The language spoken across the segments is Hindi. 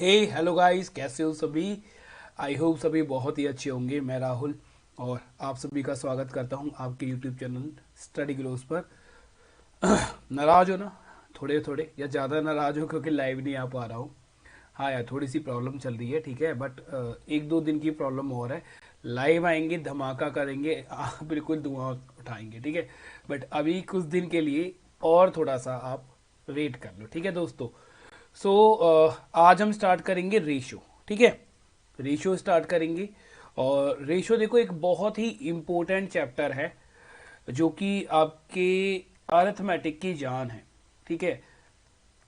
हे हेलो गाइस, कैसे हो सभी। आई होप सभी बहुत ही अच्छे होंगे। मैं राहुल और आप सभी का स्वागत करता हूं आपके यूट्यूब चैनल स्टडी ग्लोस पर। नाराज हो ना, थोड़े थोड़े या ज़्यादा नाराज हो क्योंकि लाइव नहीं आ पा रहा हूँ। हाँ यार, थोड़ी सी प्रॉब्लम चल रही है, ठीक है, बट एक दो दिन की प्रॉब्लम और है। लाइव आएंगे, धमाका करेंगे, बिल्कुल धुआं उठाएंगे, ठीक है। बट अभी कुछ दिन के लिए और थोड़ा सा आप वेट कर लो, ठीक है दोस्तों। सो आज हम स्टार्ट करेंगे रेशो, ठीक है। रेशो स्टार्ट करेंगे। और रेशो देखो एक बहुत ही इम्पोर्टेंट चैप्टर है जो कि आपके अर्थमेटिक की जान है, ठीक है।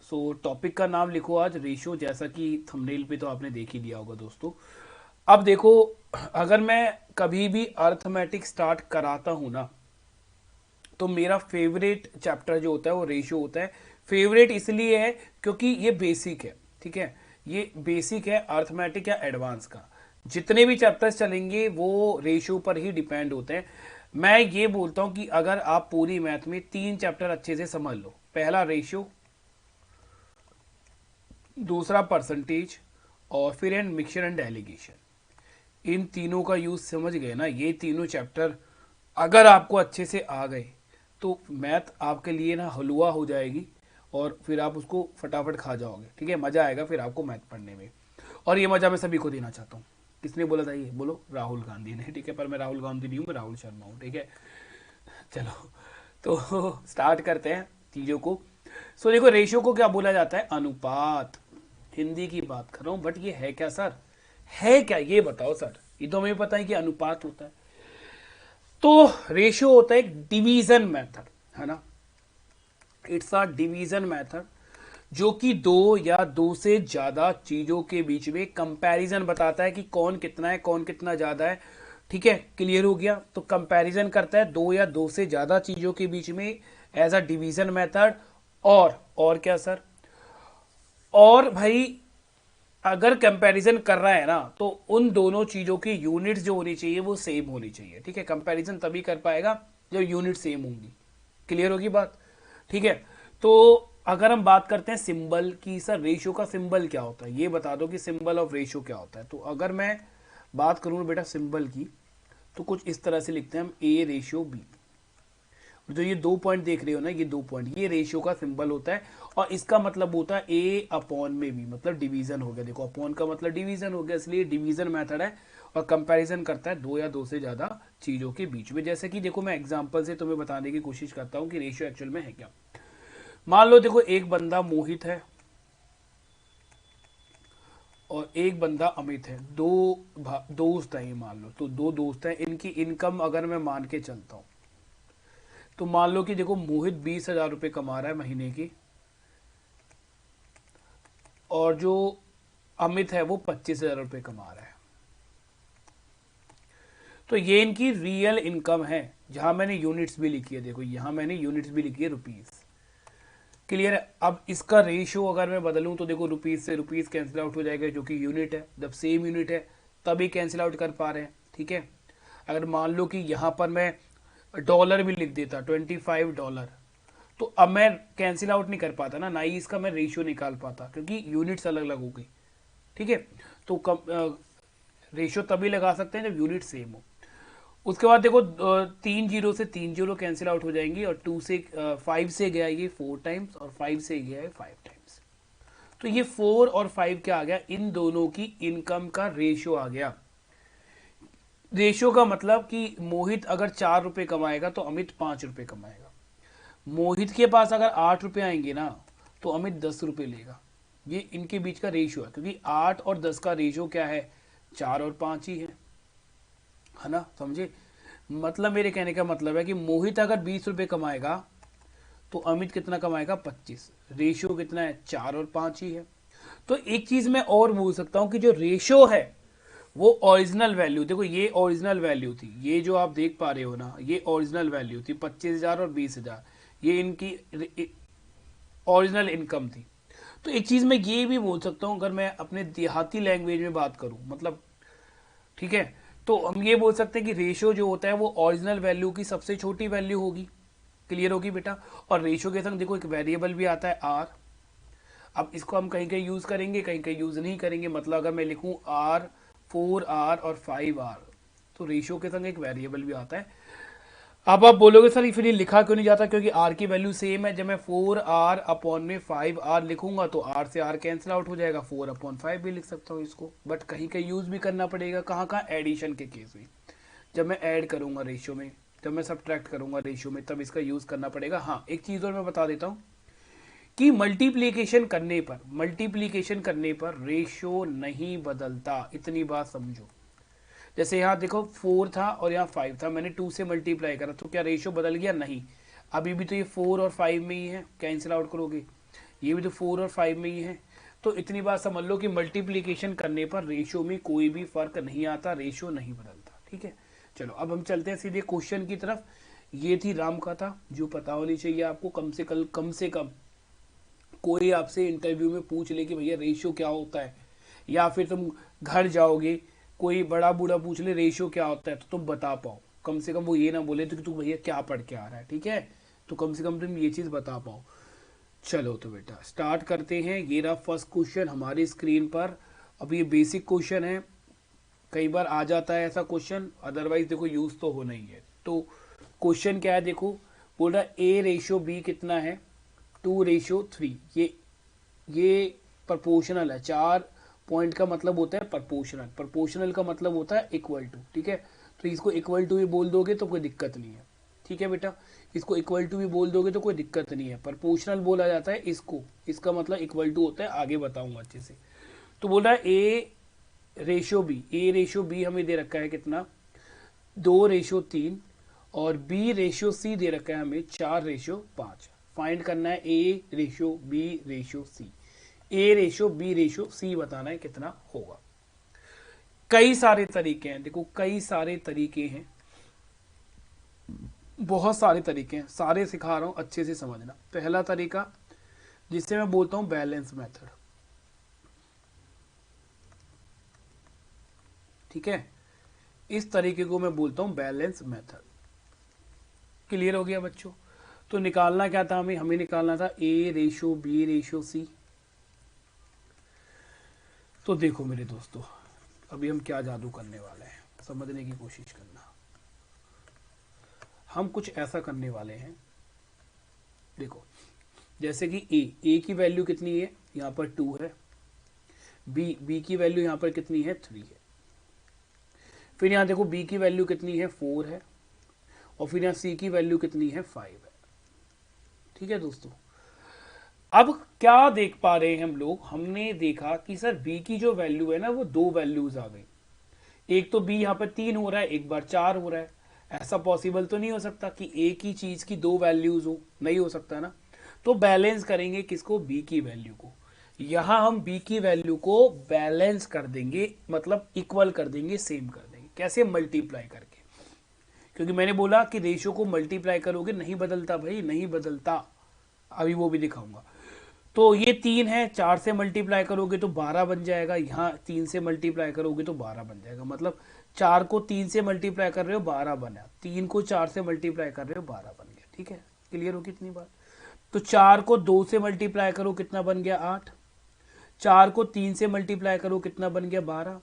सो टॉपिक का नाम लिखो आज रेशो, जैसा कि थंबनेल पे तो आपने देख ही लिया होगा दोस्तों। अब देखो, अगर मैं कभी भी अर्थमेटिक स्टार्ट कराता हूं ना, तो मेरा फेवरेट चैप्टर जो होता है वो रेशियो होता है। फेवरेट इसलिए है क्योंकि ये बेसिक है, ठीक है। ये बेसिक है अर्थमेटिक या एडवांस का। जितने भी चैप्टर्स चलेंगे वो रेशियो पर ही डिपेंड होते हैं। मैं ये बोलता हूं कि अगर आप पूरी मैथ में तीन चैप्टर अच्छे से समझ लो, पहला रेशियो, दूसरा परसेंटेज, और फिर एंड मिक्सचर एंड डेलीगेशन, इन तीनों का यूज समझ गए ना, ये तीनों चैप्टर अगर आपको अच्छे से आ गए तो मैथ आपके लिए ना हलवा हो जाएगी। और फिर आप उसको फटाफट खा जाओगे, ठीक है। मजा आएगा फिर आपको मैथ पढ़ने में। और ये मजा मैं सभी को देना चाहता हूँ। किसने बोला था ये? बोलो, राहुल गांधी ने, ठीक है। पर मैं राहुल गांधी नहीं हूँ, मैं राहुल शर्मा हूँ, ठीक है। चलो, तो स्टार्ट करते हैं चीजों को। सो देखो, रेशियो को क्या बोला जाता है? अनुपात। हिंदी की बात कर रहा हूं, बट ये है क्या सर? है क्या ये बताओ सर। ये तो हमें पता है कि अनुपात होता है। तो रेशियो होता है एक डिवीजन मेथड, है ना। इट्स अ डिवीजन मेथड जो कि दो या दो से ज्यादा चीजों के बीच में कंपैरिजन बताता है कि कौन कितना है, कौन कितना ज्यादा है, ठीक है। क्लियर हो गया? तो कंपैरिजन करता है दो या दो से ज्यादा चीजों के बीच में एज अ डिवीजन मेथड। और क्या सर? और भाई, अगर कंपैरिजन कर रहा है ना, तो उन दोनों चीजों की यूनिट्स जो होनी चाहिए वो सेम होनी चाहिए, ठीक है। कंपैरिजन तभी कर पाएगा जब यूनिट सेम होंगी। क्लियर होगी बात? ठीक है। तो अगर हम बात करते हैं सिंबल की, सर रेशियो का सिंबल क्या होता है, ये बता दो कि सिंबल ऑफ रेशियो क्या होता है। तो अगर मैं बात करूं बेटा सिंबल की, तो कुछ इस तरह से लिखते हैं हम, ए रेशियो बी। जो ये दो पॉइंट देख रहे हो ना, ये दो पॉइंट, ये रेशियो का सिंबल होता है। और इसका मतलब होता है ए अपॉन में बी, मतलब डिवीजन हो गया। देखो, अपॉन का मतलब डिवीजन हो गया, इसलिए डिवीजन मेथड है। और कंपैरिजन करता है दो या दो से ज्यादा चीजों के बीच में। जैसे कि देखो, मैं एग्जांपल से तुम्हें बताने की कोशिश करता हूँ कि रेशियो एक्चुअल में है क्या। मान लो देखो, एक बंदा मोहित है और एक बंदा अमित है। दो दोस्त हैं, ये मान लो। तो दो दोस्त हैं, इनकी इनकम अगर मैं मान के चलता हूँ, तो मान लो कि देखो, मोहित 20,000 रुपये कमा रहा है महीने की, और जो अमित है वो 25,000 रुपये कमा रहा है। तो ये इनकी रियल इनकम है, जहां मैंने यूनिट्स भी लिखी है। देखो, यहां मैंने यूनिट्स भी लिखी है, रुपीस। क्लियर है? अब इसका रेशियो अगर मैं बदलूं, तो देखो, रुपीस से रुपीस कैंसिल आउट हो जाएगा, जो कि यूनिट है। जब सेम यूनिट है तभी कैंसिल आउट कर पा रहे हैं, ठीक है। अगर मान लो कि यहां पर मैं डॉलर भी लिख देता, $25, तो अब मैं कैंसिल आउट नहीं कर पाता ना ही इसका मैं रेशियो निकाल पाता, क्योंकि यूनिट्स अलग अलग हो गई, ठीक है। तो रेशियो तभी लगा सकते हैं जब यूनिट सेम हो। उसके बाद देखो, तीन जीरो से तीन जीरो कैंसिल आउट हो जाएंगी, और टू से फाइव से गया ये 4 टाइम्स, और फाइव से गया है 5 टाइम्स। तो ये 4 और 5 क्या आ गया? इन दोनों की इनकम का रेशियो आ गया। रेशियो का मतलब कि मोहित अगर 4 रुपए कमाएगा तो अमित 5 रुपए कमाएगा। मोहित के पास अगर 8 रुपए आएंगे ना, तो अमित 10 रुपए लेगा। ये इनके बीच का रेशियो है, क्योंकि 8 और 10 का रेशियो क्या है? 4 और 5 ही है ना, समझे? मतलब मेरे कहने का मतलब है कि मोहित अगर 20 रुपए कमाएगा तो अमित कितना कमाएगा? 25। रेशियो कितना है? 4 और 5 ही है। तो एक चीज मैं और बोल सकता हूं कि जो रेशियो है वो ओरिजिनल वैल्यू, देखो ये ओरिजिनल वैल्यू थी, ये जो आप देख पा रहे हो ना, ये ओरिजिनल वैल्यू थी 25,000 और 20,000। ये इनकी ओरिजिनल इनकम थी। तो एक चीज मैं ये भी बोल सकता हूं, अगर मैं अपने देहाती लैंग्वेज में बात करूं, मतलब, ठीक है, तो हम ये बोल सकते हैं कि रेशियो जो होता है वो ओरिजिनल वैल्यू की सबसे छोटी वैल्यू होगी। क्लियर होगी बेटा? और रेशियो के संग देखो एक वेरिएबल भी आता है आर। अब इसको हम कहीं कहीं यूज़ करेंगे, कहीं कहीं यूज़ नहीं करेंगे। मतलब अगर मैं लिखूँ आर, 4R और 5R, तो रेशियो के संग एक वेरिएबल भी आता है। अब आप बोलोगे सर फिर ये लिखा क्यों नहीं जाता, क्योंकि आर की वैल्यू सेम है। जब मैं 4R अपॉन में 5R लिखूंगा तो आर से आर कैंसिल आउट हो जाएगा, 4/5 भी लिख सकता हूँ इसको। बट कहीं कहीं यूज़ भी करना पड़ेगा, कहाँ कहाँ, एडिशन के केस में, जब मैं ऐड करूंगा रेशियो में, जब मैं सब्ट्रैक्ट करूंगा रेशियो में, तब इसका यूज़ करना पड़ेगा। हाँ, एक चीज़ और मैं बता देता हूँ कि मल्टीप्लीकेशन करने पर रेशियो नहीं बदलता, इतनी बात समझो। जैसे यहाँ देखो 4 था और यहाँ 5 था, मैंने 2 से मल्टीप्लाई करा तो क्या रेशियो बदल गया? नहीं। अभी भी तो ये 4 और 5 में ही है, कैंसिल आउट करोगे, ये भी तो 4 और 5 में ही है। तो इतनी बात समझ लो कि मल्टीप्लीकेशन करने पर रेशियो में कोई भी फर्क नहीं आता, रेशियो नहीं बदलता। ठीक है, चलो अब हम चलते हैं सीधे क्वेश्चन की तरफ। ये थी राम कथा, जो पता होनी चाहिए आपको। कम से कम कोई आपसे इंटरव्यू में पूछ ले कि भैया रेशियो क्या होता है, या फिर तुम घर जाओगे कोई बड़ा बूढ़ा पूछ ले रेशियो क्या होता है, तो तुम बता पाओ। कम से कम वो ये ना बोले तो कि तू भैया क्या पढ़ के आ रहा है। ठीक है, तो कम से कम तुम ये चीज़ बता पाओ। चलो तो बेटा स्टार्ट करते हैं। ये रहा फर्स्ट क्वेश्चन हमारी स्क्रीन पर। अब ये बेसिक क्वेश्चन है, कई बार आ जाता है ऐसा क्वेश्चन, अदरवाइज देखो यूज तो होना ही है। तो क्वेश्चन क्या है देखो, बोल रहा A/B कितना है, 2/3। ये प्रपोर्शनल है। 4 पॉइंट का मतलब होता है प्रपोर्शनल, प्रपोर्शनल का मतलब होता है इक्वल टू। ठीक है, तो इसको इक्वल टू भी बोल दोगे तो कोई दिक्कत नहीं है। ठीक है बेटा, इसको इक्वल टू भी बोल दोगे तो कोई दिक्कत नहीं है। प्रपोर्शनल बोला जाता है इसको, इसका मतलब इक्वल टू होता है, आगे बताऊंगा अच्छे से। तो बोल रहा है A/B हमें दे रखा है कितना, 2/3, और B/C दे रखा है हमें 4/5। फाइंड करना है A/B/C, A/B/C बताना है कितना होगा। कई सारे तरीके हैं, देखो कई सारे तरीके हैं, बहुत सारे तरीके हैं, सारे सिखा रहा हूं अच्छे से समझना। पहला तरीका जिससे मैं बोलता हूं बैलेंस मेथड। ठीक है, इस तरीके को मैं बोलता हूं बैलेंस मेथड। क्लियर हो गया बच्चों? तो निकालना क्या था हमें, निकालना था A/B/C। तो देखो मेरे दोस्तों, अभी हम क्या जादू करने वाले हैं, समझने की कोशिश करना। हम कुछ ऐसा करने वाले हैं, देखो जैसे कि ए की वैल्यू कितनी है, यहाँ पर 2 है। बी की वैल्यू यहाँ पर कितनी है, 3 है। फिर यहाँ देखो बी की वैल्यू कितनी है, 4 है। और फिर यहाँ सी की वैल्यू कितनी है, 5 है। ठीक है दोस्तों, अब क्या देख पा रहे हैं हम लोग, हमने देखा कि सर बी की जो वैल्यू है ना, वो 2 वैल्यूज आ गई। एक तो बी यहाँ पर 3 हो रहा है, एक बार 4 हो रहा है। ऐसा पॉसिबल तो नहीं हो सकता कि एक ही चीज की 2 वैल्यूज हो, नहीं हो सकता ना। तो बैलेंस करेंगे किसको, बी की वैल्यू को। यहां हम बी की वैल्यू को बैलेंस कर देंगे, मतलब इक्वल कर देंगे, सेम कर देंगे। कैसे, मल्टीप्लाई करके। क्योंकि मैंने बोला कि रेशियो को मल्टीप्लाई करोगे नहीं बदलता भाई, नहीं बदलता, अभी वो भी दिखाऊंगा। तो ये 3 है, 4 से मल्टीप्लाई करोगे तो 12 बन जाएगा, यहाँ 3 से मल्टीप्लाई करोगे तो 12 बन जाएगा। मतलब 4 को 3 से मल्टीप्लाई कर रहे हो 12 बना, 3 को 4 से मल्टीप्लाई कर रहे हो 12 बन गया। ठीक है, क्लियर हो कितनी बात? तो 4 को 2 से मल्टीप्लाई करो कितना बन गया, 8। 4 को 3 से मल्टीप्लाई करो कितना बन गया, 12।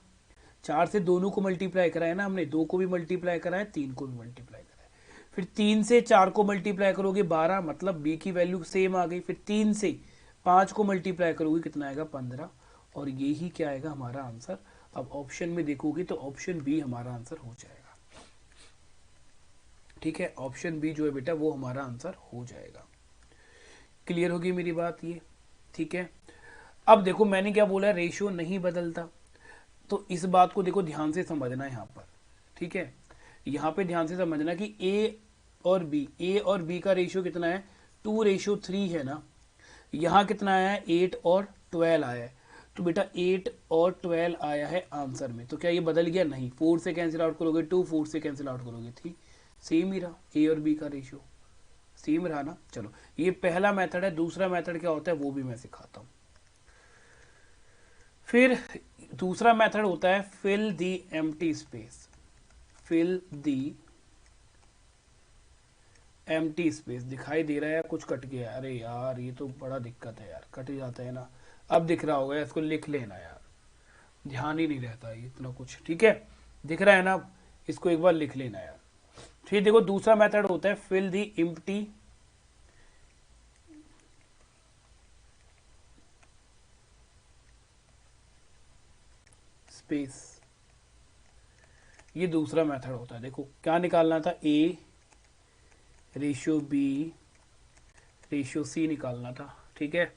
4 से दोनों को मल्टीप्लाई कराया ना हमने, 2 को भी मल्टीप्लाई कराया, 3 को भी मल्टीप्लाई कराया। फिर 3 से 4 को मल्टीप्लाई करोगे 12, मतलब बी की वैल्यू सेम आ गई। फिर 3 से 5 को मल्टीप्लाई करोगे कितना आएगा, 15। और ये ही क्या आएगा हमारा आंसर। अब ऑप्शन में देखोगे तो ऑप्शन बी हमारा आंसर हो जाएगा। ठीक है, ऑप्शन बी जो है बेटा वो हमारा आंसर हो जाएगा। क्लियर होगी मेरी बात ये? ठीक है, अब देखो मैंने क्या बोला, रेशियो नहीं बदलता। तो इस बात को देखो ध्यान से समझना है यहाँ पर। ठीक है, यहाँ पे ध्यान से समझना कि ए और बी का रेशियो कितना है, 2/3 है ना। यहाँ कितना आया है, 8 और 12 आया है। तो बेटा 8 और 12 आया है आंसर में, तो क्या ये बदल गया? नहीं। 4 से कैंसिल आउट करोगे 2, 4 से कैंसिल आउट करोगे 3, सेम ही रहा। ए और बी का रेशियो सेम रहा ना। चलो ये पहला मेथड है। दूसरा मेथड क्या होता है वो भी मैं सिखाता हूँ। फिर दूसरा मेथड होता है fill the empty space. Fill the empty space, दिखाई दे रहा है कुछ कट गया, अरे यार ये तो बड़ा दिक्कत है यार, कट जाता है ना। अब दिख रहा होगा, इसको लिख लेना यार, ध्यान ही नहीं रहता है इतना कुछ। ठीक है, दिख रहा है ना, इसको एक बार लिख लेना यार। फिर देखो दूसरा मेथड होता है फिल द एम्प्टी स्पेस। ये दूसरा मेथड होता है। देखो क्या निकालना था, A ratio B ratio C निकालना था। ठीक है,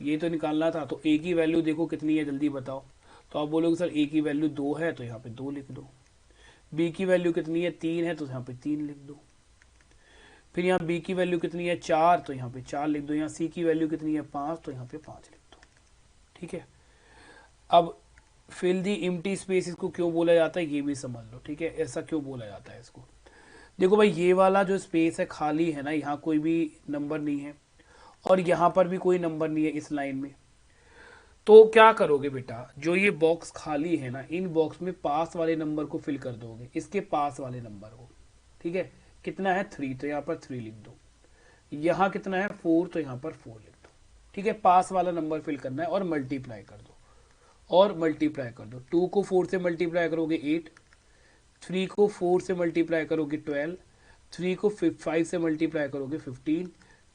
ये तो निकालना था। तो ए की वैल्यू देखो कितनी है, जल्दी बताओ। तो आप बोलोगे सर ए की वैल्यू 2 है, तो यहाँ पे 2 लिख दो। बी की वैल्यू कितनी है, 3 है, तो यहाँ पे 3 लिख दो। फिर यहाँ बी की वैल्यू कितनी है, 4, तो यहाँ पे 4 लिख दो। यहाँ सी की वैल्यू कितनी है, 5, तो यहाँ पे 5 लिख दो। ठीक है, अब फिल दी एम्प्टी स्पेस इसको क्यों बोला जाता है ये भी समझ लो। ठीक है, ऐसा क्यों बोला जाता है इसको। देखो भाई, ये वाला जो स्पेस है खाली है ना, यहाँ कोई भी नंबर नहीं है और यहाँ पर भी कोई नंबर नहीं है इस लाइन में। तो क्या करोगे बेटा, जो ये बॉक्स खाली है ना, इन बॉक्स में पास वाले नंबर को फिल कर दोगे, इसके पास वाले नंबर को। ठीक है, कितना है 3, तो यहाँ पर 3 लिख दो। यहाँ कितना है 4, तो यहाँ पर 4 लिख दो। ठीक है, पास वाला नंबर फिल करना है और मल्टीप्लाई कर दो, और मल्टीप्लाई कर दो। 2 को 4 से मल्टीप्लाई करोगे 8, 3 को 4 से मल्टीप्लाई करोगे 12, 3 को 5 से मल्टीप्लाई करोगे 15।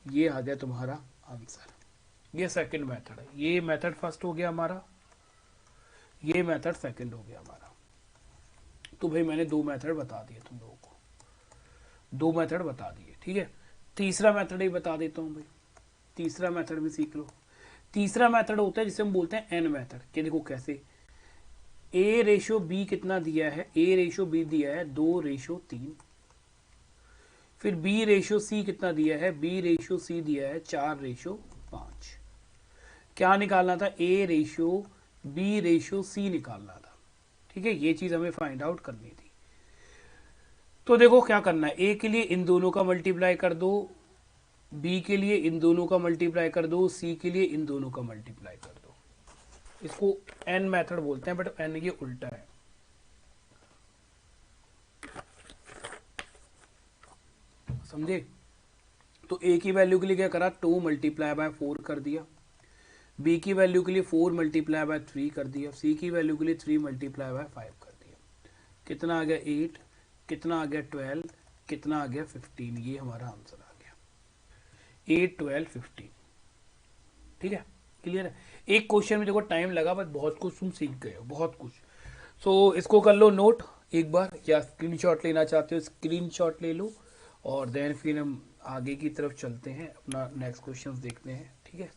ये आ गया तुम्हारा आंसर। ये सेकंड मेथड है। ये मेथड फर्स्ट हो गया हमारा, ये मेथड सेकंड हो गया हमारा। तो भाई मैंने 2 मेथड बता दिए तुम लोगों को, 2 मेथड बता दिए। ठीक है, तीसरा मेथड ही बता देता हूँ भाई, तीसरा मेथड भी सीख लो। तीसरा मेथड होता है जिसे हम बोलते हैं एन मेथड। कि देखो कैसे, ए रेशो बी कितना दिया है, ए रेशो बी दिया है 2:3। फिर बी रेशो सी कितना दिया है, बी रेशो सी दिया है 4:5। क्या निकालना था, ए रेशो बी रेशो सी निकालना था। ठीक है, ये चीज हमें फाइंड आउट करनी थी। तो देखो क्या करना है, ए के लिए इन दोनों का मल्टीप्लाई कर दो, बी के लिए इन दोनों का मल्टीप्लाई कर दो, सी के लिए इन दोनों का मल्टीप्लाई कर दो। इसको एन मेथड बोलते हैं, बट एन ये उल्टा है। समझे। तो ए की वैल्यू के लिए क्या करा, 2 मल्टीप्लाई बाय 4 कर दिया। बी की वैल्यू के लिए 4 मल्टीप्लाई बाय 3 कर दिया। सी की वैल्यू के लिए 3 मल्टीप्लाई बाय 5 कर दिया। कितना आ गया 8, कितना आ गया 12, कितना आ गया 15। ये हमारा आंसर आ गया 8, 12, 15। ठीक है, क्लियर है। एक क्वेश्चन में देखो टाइम लगा, बट बहुत कुछ तुम सीख गए हो, बहुत कुछ। सो इसको कर लो नोट एक बार, या स्क्रीनशॉट लेना चाहते हो स्क्रीनशॉट ले लो, और देन फिर हम आगे की तरफ चलते हैं, अपना नेक्स्ट क्वेश्चन देखते हैं। ठीक है,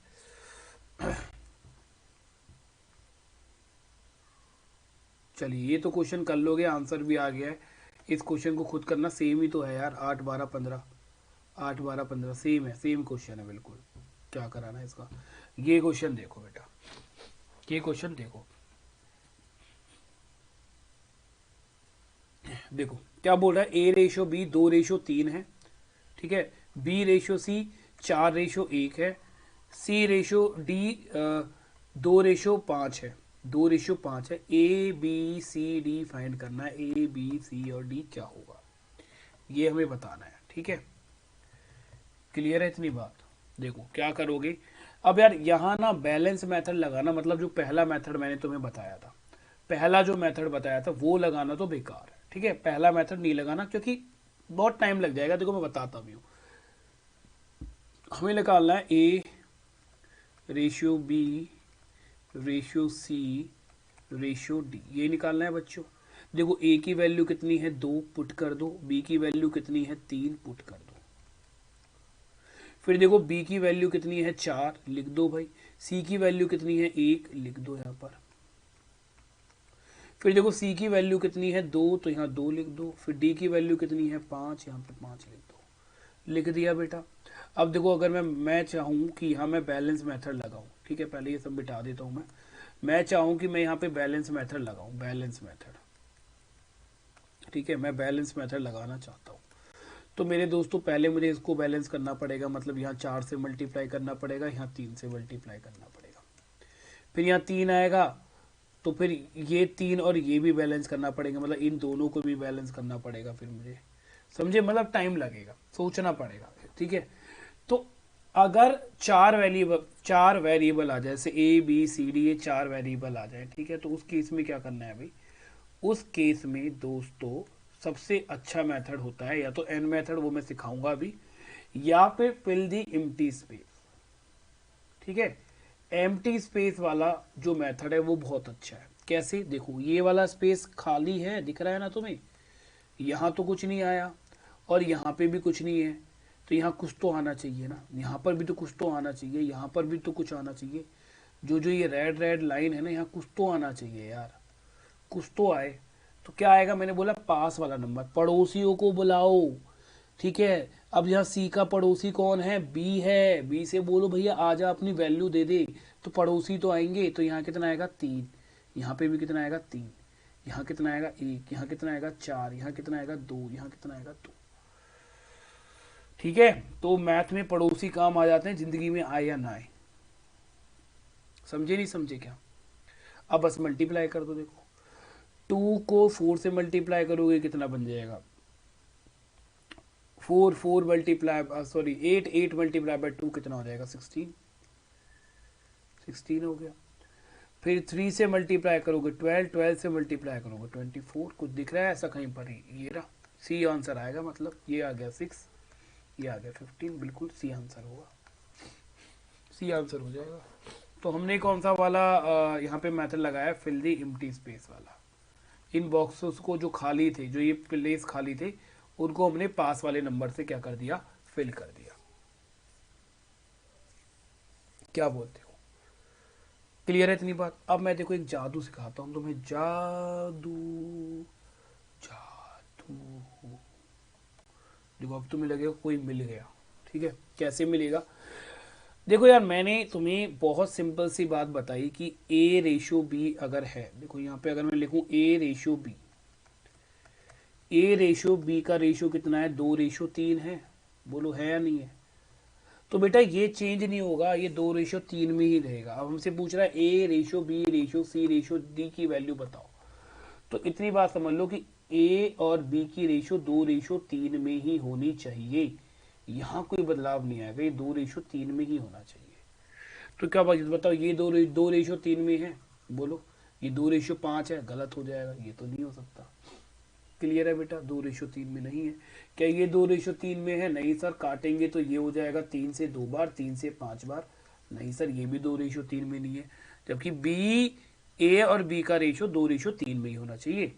चलिए ये तो क्वेश्चन कर लोगे, आंसर भी आ गया है। इस क्वेश्चन को खुद करना, सेम ही तो है यार, 8, 12, 15, 8, 12, 15 सेम है, सेम क्वेश्चन है बिल्कुल। क्या कराना है इसका, ये क्वेश्चन देखो बेटा, ये क्वेश्चन देखो। देखो क्या बोल रहा है, ए रेशो बी 2:3 है। ठीक है, बी रेशो सी 4:1 है, सी रेशो डी 2:5 है, 2:5 है। A B C D find करना है, ए बी सी और डी क्या होगा ये हमें बताना है। ठीक है, क्लियर है इतनी बात। देखो क्या करोगे, अब यार यहाँ ना बैलेंस मेथड लगाना, मतलब जो पहला मेथड मैंने तुम्हें बताया था, पहला जो मेथड बताया था वो लगाना तो बेकार है। ठीक है, पहला मेथड नहीं लगाना, क्योंकि बहुत टाइम लग जाएगा। देखो मैं बताता भी हूँ, हमें निकालना है A ratio B ratio C ratio D, ये निकालना है बच्चों। देखो ए की वैल्यू कितनी है 2, पुट कर दो। बी की वैल्यू कितनी है 3, पुट कर दो। फिर देखो बी की वैल्यू कितनी है 4, लिख दो भाई। सी की वैल्यू कितनी है 1, लिख दो यहाँ पर। फिर देखो सी की वैल्यू कितनी है 2, तो यहाँ 2 लिख दो। फिर डी की वैल्यू कितनी है 5, यहाँ पे 5 लिख दो। लिख दिया बेटा। अब देखो अगर मैं चाहूँ कि यहाँ मैं बैलेंस मेथड लगाऊं, ठीक है, पहले ये सब बिठा देता हूँ मैं चाहूँ कि मैं यहाँ पे बैलेंस मेथड लगाऊं, बैलेंस मेथड। ठीक है, मैं बैलेंस मेथड लगाना चाहता हूँ। तो मेरे दोस्तों पहले मुझे इसको बैलेंस करना पड़ेगा, मतलब यहाँ 4 से मल्टीप्लाई करना पड़ेगा, यहाँ 3 से मल्टीप्लाई करना पड़ेगा। फिर यहाँ 3 आएगा, तो फिर ये 3 और ये भी बैलेंस करना पड़ेगा, मतलब इन दोनों को भी बैलेंस करना पड़ेगा फिर मुझे। समझे, मतलब टाइम लगेगा, सोचना पड़ेगा। ठीक है, तो अगर चार वेरिएबल आ जाए, जैसे ए बी सी डी, ये चार वेरिएबल आ जाए, ठीक है, तो उस केस में क्या करना है भाई? उस केस में दोस्तों सबसे अच्छा मेथड होता है, या तो एन मेथड, वो मैं सिखाऊंगा अभी, या फिर फिल दी एम्प्टी स्पेस। ठीक है, एम्प्टी स्पेस वाला जो मेथड है वो बहुत अच्छा है। कैसे? देखो, ये वाला स्पेस खाली है, दिख रहा है ना तुम्हें? यहाँ तो कुछ नहीं आया और यहाँ पे भी कुछ नहीं है, तो यहाँ कुछ तो आना चाहिए ना, यहाँ पर भी तो कुछ तो आना चाहिए, यहाँ पर भी तो कुछ आना चाहिए। जो जो ये रेड रेड लाइन है ना, यहाँ कुछ तो आना चाहिए यार, कुछ तो आए। तो क्या आएगा? मैंने बोला पास वाला नंबर, पड़ोसियों को बुलाओ। ठीक है, अब यहाँ सी का पड़ोसी कौन है? बी है। बी से बोलो भैया आजा अपनी वैल्यू दे दे, तो पड़ोसी तो आएंगे। तो यहाँ कितना आएगा? 3। यहाँ पे भी कितना आएगा? 3। यहाँ कितना आएगा? 1। यहाँ कितना आएगा? 4। यहाँ कितना आएगा? 2। यहाँ कितना आएगा? 2। ठीक है, तो मैथ में पड़ोसी काम आ जाते हैं, जिंदगी में आए या ना आए। समझे नहीं समझे क्या? अब बस मल्टीप्लाई कर दो। देखो, 2 को 4 से मल्टीप्लाई करोगे कितना बन जाएगा? 4 मल्टीप्लाई सॉरी 8 मल्टीप्लाई बाय 2 कितना हो जाएगा? 16 हो गया। फिर 3 से मल्टीप्लाई करोगे 12 से मल्टीप्लाई करोगे 24। कुछ दिख रहा है ऐसा कहीं पर? ही ये रहा, सी आंसर आएगा। मतलब ये आ गया 6, ये आ गया 15, बिल्कुल सी आंसर होगा, सी आंसर हो जाएगा। तो हमने कौन सा वाला यहाँ पे मेथड लगाया? फिल दी एम्प्टी स्पेस वाला। इन बॉक्सेस को जो खाली थे, जो ये प्लेस खाली थे, उनको हमने पास वाले नंबर से क्या कर दिया? फिल कर दिया। क्या बोलते हो? क्लियर है इतनी बात? अब मैं देखो एक जादू सिखाता हूं तुम्हें, जादू। जादू। देखो अब तुम्हें लगेगा कोई मिल गया। ठीक है, कैसे मिलेगा? देखो यार, मैंने तुम्हें बहुत सिंपल सी बात बताई कि ए रेशो बी अगर है, देखो यहाँ पे अगर मैं लिखूं ए रेशो बी, ए रेशो बी का रेशो कितना है? 2:3 है। बोलो है या नहीं है? तो बेटा ये चेंज नहीं होगा, ये 2:3 में ही रहेगा। अब हमसे पूछ रहा है ए रेशो बी रेशो सी रेशो डी की वैल्यू बताओ। तो इतनी बात समझ लो कि ए और बी की रेशो 2:3 में ही होनी चाहिए। यहाँ कोई बदलाव नहीं आएगा, ये 2:3 में ही होना चाहिए। तो क्या बात बताओ, ये 2:3 में है? बोलो, ये 2:5 है, गलत हो जाएगा, ये तो नहीं हो सकता। क्लियर है बेटा? 2:3 में नहीं है। क्या ये 2:3 में है? नहीं सर, काटेंगे तो ये हो जाएगा 3 से 2 बार, 3 से 5 बार। नहीं सर, ये भी 2:3 में नहीं है, जबकि बी, ए और बी का रेशो 2:3 में ही होना चाहिए।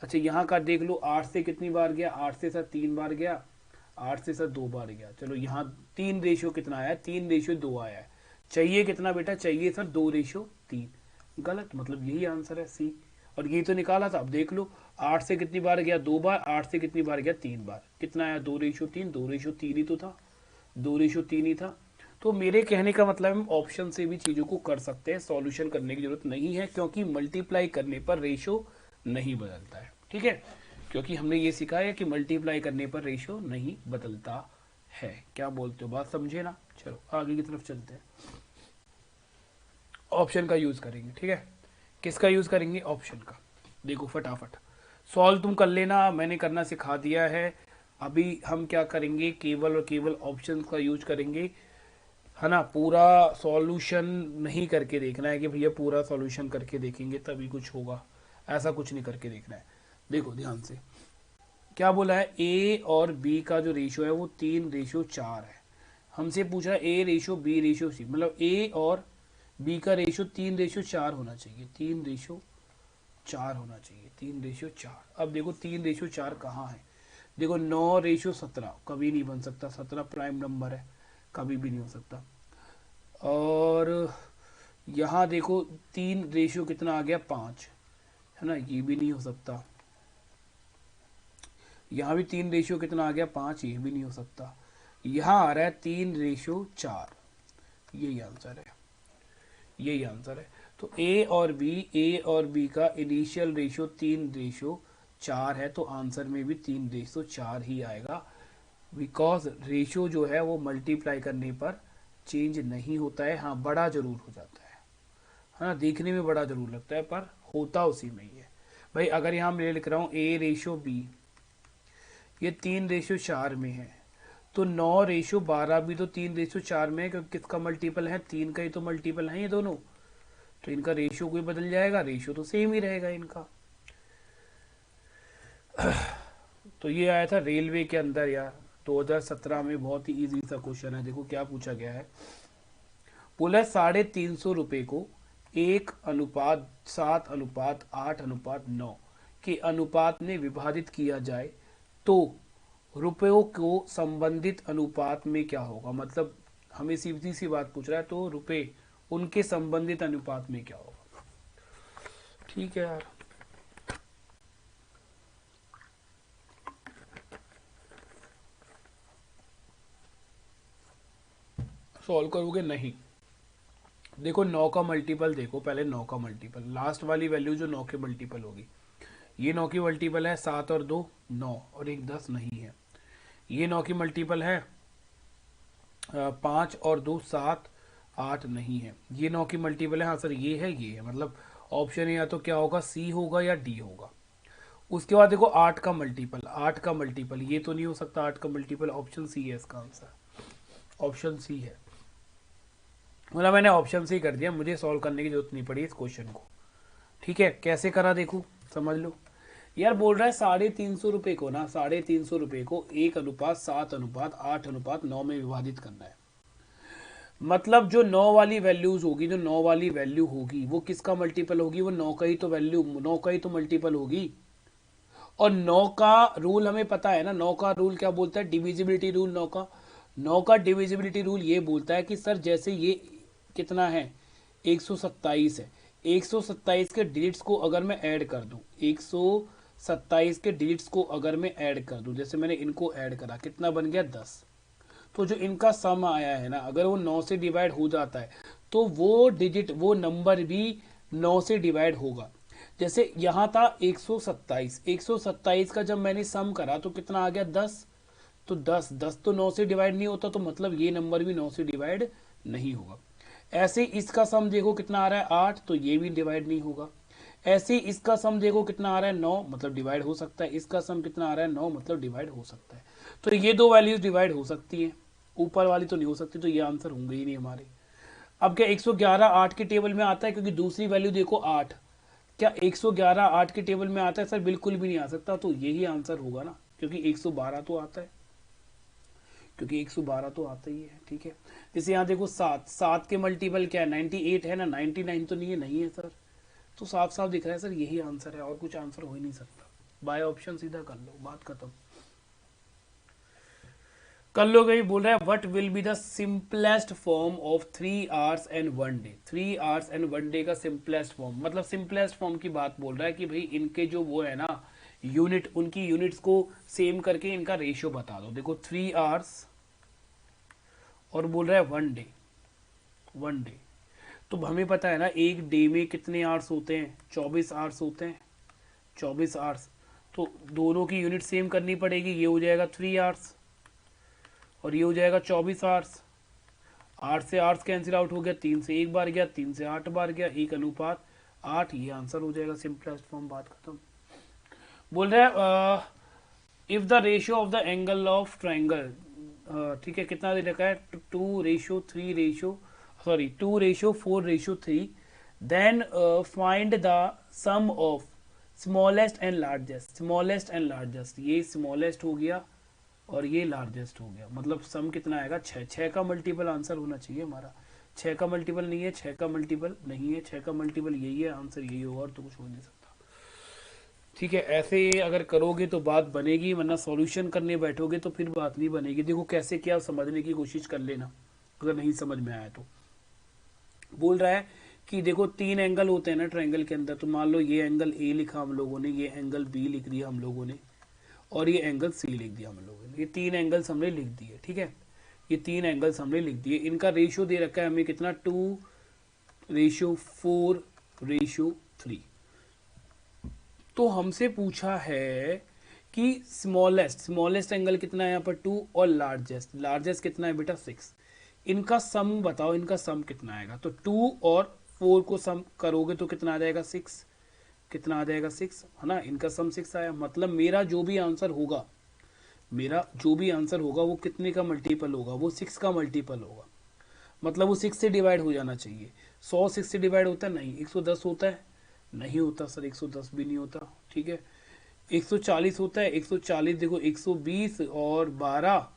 अच्छा, यहाँ का देख लो, 8 से कितनी बार गया? 8 से सर 3 बार गया, 8 से सर 2 बार गया। चलो यहाँ 3 रेशो कितना आया? 3:2 आया है। चाहिए कितना बेटा? चाहिए सर 2:3। गलत, मतलब यही आंसर है, सी। और ये तो निकाला था। अब देख लो, 8 से कितनी बार गया? 2 बार। 8 से कितनी बार गया? 3 बार। कितना आया? 2:3। 2:3 ही तो था, 2:3 ही था। तो मेरे कहने का मतलब हम ऑप्शन से भी चीज़ों को कर सकते हैं, सॉल्यूशन करने की जरूरत नहीं है, क्योंकि मल्टीप्लाई करने पर रेशो नहीं बदलता है। ठीक है, क्योंकि हमने ये सीखा है कि मल्टीप्लाई करने पर रेशो नहीं बदलता है। क्या बोलते हो? बात समझे ना? चलो आगे की तरफ चलते हैं। ऑप्शन का यूज करेंगे। ठीक है, किसका यूज करेंगे? ऑप्शन का। देखो फटाफट सॉल्व तुम कर लेना, मैंने करना सिखा दिया है। अभी हम क्या करेंगे? केवल और केवल ऑप्शन का यूज करेंगे, है ना? पूरा सॉल्यूशन नहीं करके देखना है कि भैया पूरा सॉल्यूशन करके देखेंगे तभी कुछ होगा, ऐसा कुछ नहीं करके देखना है। देखो ध्यान से, क्या बोला है? ए और बी का जो रेशियो है वो 3:4 है। हमसे पूछा A ratio B ratio C, मतलब ए और बी का रेशियो 3:4 होना चाहिए, 3:4 होना चाहिए, 3:4। अब देखो 3:4 कहाँ है? देखो 9:17 कभी नहीं बन सकता, 17 प्राइम नंबर है, कभी भी नहीं हो सकता। और यहाँ देखो 3 रेशियो कितना आ गया? 5, है ना? ये भी नहीं हो सकता। यहाँ भी 3 रेशियो कितना आ गया? 5, ये भी नहीं हो सकता। यहाँ आ रहा है 3:4, यही आंसर है, यही आंसर है। तो ए और बी का इनिशियल रेशियो 3:4 है, तो आंसर में भी 3:4 ही आएगा। बिकॉज रेशियो जो है वो मल्टीप्लाई करने पर चेंज नहीं होता है। हाँ, बड़ा जरूर हो जाता है ना? देखने में बड़ा जरूर लगता है, पर होता उसी में ही है। भाई अगर यहाँ मैं लिख रहा हूँ ए रेशियो बी, ये 3:4 में है, तो 9:12 भी तो 3:4 में है, क्योंकि किसका मल्टीपल है, 3 का ही तो मल्टीपल है ये दोनों। तो इनका रेशियो कोई बदल जाएगा, रेशियो तो सेम ही रहेगा इनका। तो ये आया था रेलवे के अंदर यार, 2017 में। बहुत ही इजी सा क्वेश्चन है। देखो क्या पूछा गया है। बोला 350 रुपए को 1:7:8:9 के अनुपात में विभाजित किया जाए तो रुपयों को संबंधित अनुपात में क्या होगा। मतलब हमें सीधी सी बात पूछ रहा है, तो रुपए उनके संबंधित अनुपात में क्या होगा। ठीक है यार, सॉल्व करोगे नहीं। देखो 9 का मल्टीपल, देखो पहले 9 का मल्टीपल, लास्ट वाली वैल्यू जो 9 के मल्टीपल होगी, ये 9 की मल्टीपल है 7 और 2 9 और 1 10 नहीं है। ये 9 की मल्टीपल है 5 और 2 7 8 नहीं है। ये 9 की मल्टीपल है, हाँ सर ये है। मतलब ऑप्शन या तो क्या होगा, सी होगा या डी होगा। उसके बाद देखो 8 का मल्टीपल, 8 का मल्टीपल ये तो नहीं हो सकता, 8 का मल्टीपल ऑप्शन सी है इसका आंसर, ऑप्शन सी है। मतलब मैंने ऑप्शन सी कर दिया, मुझे सॉल्व करने की जरूरत नहीं पड़ी इस क्वेश्चन को। ठीक है, कैसे करा देखो समझ लो। यार बोल रहा है 350 रुपए को ना, 350 रुपए को 1:7:8:9 में विभाजित करना है। मतलब जो 9 वाली वैल्यूज होगी, जो 9 वाली वैल्यू होगी वो किसका मल्टीपल होगी, वो 9 का ही तो वैल्यू, 9 का ही तो मल्टीपल होगी। और 9 का रूल हमें पता है ना, 9 का रूल क्या बोलता है, डिविजिबिलिटी रूल। 9 का डिविजिबिलिटी रूल ये बोलता है कि सर जैसे ये कितना है 127 है, 127 के डिजिट्स को अगर मैं ऐड कर दूं, 127 के डिजिट्स को अगर मैं ऐड कर दूं, जैसे मैंने इनको ऐड करा, कितना बन गया 10। तो जो इनका सम आया है ना, अगर वो 9 से डिवाइड हो जाता है तो वो डिजिट, वो नंबर भी 9 से डिवाइड होगा। जैसे यहाँ था 127, 127 का जब मैंने सम करा तो कितना आ गया 10। तो 10 10 तो 9 से डिवाइड नहीं होता, तो मतलब ये नंबर भी 9 से डिवाइड नहीं होगा। ऐसे इसका सम देखो कितना आ रहा है 8, तो ये भी डिवाइड नहीं होगा। ऐसे इसका सम देखो कितना आ रहा है 9, मतलब डिवाइड हो सकता है। इसका सम कितना आ रहा है 9, मतलब डिवाइड हो सकता है। तो ये दो वैल्यूज डिवाइड हो सकती हैं, ऊपर वाली तो नहीं हो सकती, तो ये आंसर होंगे ही नहीं हमारे। अब क्या 111 8 के टेबल में आता है, क्योंकि दूसरी वैल्यू देखो 8, क्या 111 8 के टेबल में आता है सर, बिल्कुल भी नहीं आ सकता। तो यही आंसर होगा ना, क्योंकि 112 तो आता है, क्योंकि 112 तो आता ही है। ठीक है, जैसे यहाँ देखो 7, 7 के मल्टीपल क्या है 98 है ना, 99 तो नहीं है, नहीं है सर। तो साफ साफ दिख रहा है सर यही आंसर है, और कुछ आंसर हो ही नहीं सकता। बाय ऑप्शन सीधा कर लो, बात खत्म कर लो गई। बोल रहा है what will be the simplest form of 3 hours and 1 day। 3 hours and 1 day का सिंपलेस्ट फॉर्म, मतलब सिंपलेस्ट फॉर्म की बात बोल रहा है कि भाई इनके जो वो है ना यूनिट, उनकी यूनिट्स को सेम करके इनका रेशियो बता दो। देखो 3 hours और बोल रहा है 1 day, 1 day। तो हमें पता है ना एक डे में कितने आवर्स होते हैं, 24 आवर्स होते हैं, 24 आवर्स। तो दोनों की यूनिट सेम करनी पड़ेगी, ये हो जाएगा 3 hours और ये हो जाएगा 24 आवर्स। 8 से आवर्स कैंसिल आउट हो गया, 3 से 1 बार गया, 3 से 8 बार गया, 1:8, ये आंसर हो जाएगा सिंपलेस्ट फॉर्म, बात खत्म। बोल रहा है if the ratio of the angle of triangle, ठीक है कितना दे रखा है 2:4:3, then find the sum of smallest and largest. Smallest and largest, ये स्मॉलेस्ट हो गया और ये लार्जेस्ट हो गया, मतलब सम कितना आएगा 6। 6 का मल्टीपल आंसर होना चाहिए हमारा, 6 का मल्टीपल नहीं है, 6 का मल्टीपल नहीं है, 6 का मल्टीपल यही है, आंसर यही होगा और तो कुछ हो नहीं सकता। ठीक है, ऐसे अगर करोगे तो बात बनेगी, वरना सॉल्यूशन करने बैठोगे तो फिर बात नहीं बनेगी। देखो कैसे क्या समझने की कोशिश कर लेना अगर नहीं समझ में आया तो। बोल रहा है कि देखो 3 एंगल होते हैं ना ट्रायंगल के अंदर, तो मान लो ये एंगल ए लिखा हम लोगों ने, ये एंगल बी लिख दिया हम लोगों ने, और ये एंगल सी लिख दिया हम लोगों ने। ये 3 एंगल्स हमने लिख दिए, ठीक है, ये 3 एंगल्स हमने लिख दिए। इनका रेशियो दे रखा है हमें कितना 2:4:3। तो हमसे पूछा है कि स्मॉलेस्ट एंगल कितना है यहाँ पर 2 और लार्जेस्ट कितना है बेटा 6। इनका सम बताओ, इनका सम कितना आएगा। तो 2 और 4 को सम करोगे तो कितना आ जाएगा 6, कितना आ जाएगा 6 है ना। इनका सम 6 आया, मतलब मेरा जो भी आंसर होगा, मेरा जो भी आंसर होगा वो कितने का मल्टीपल होगा, वो 6 का मल्टीपल होगा, मतलब वो 6 से डिवाइड हो जाना चाहिए। 100 6 से डिवाइड होता है नहीं, 110 होता है नहीं होता सर, 110 भी नहीं होता, ठीक है। 140 होता है, 140 देखो 120 और 12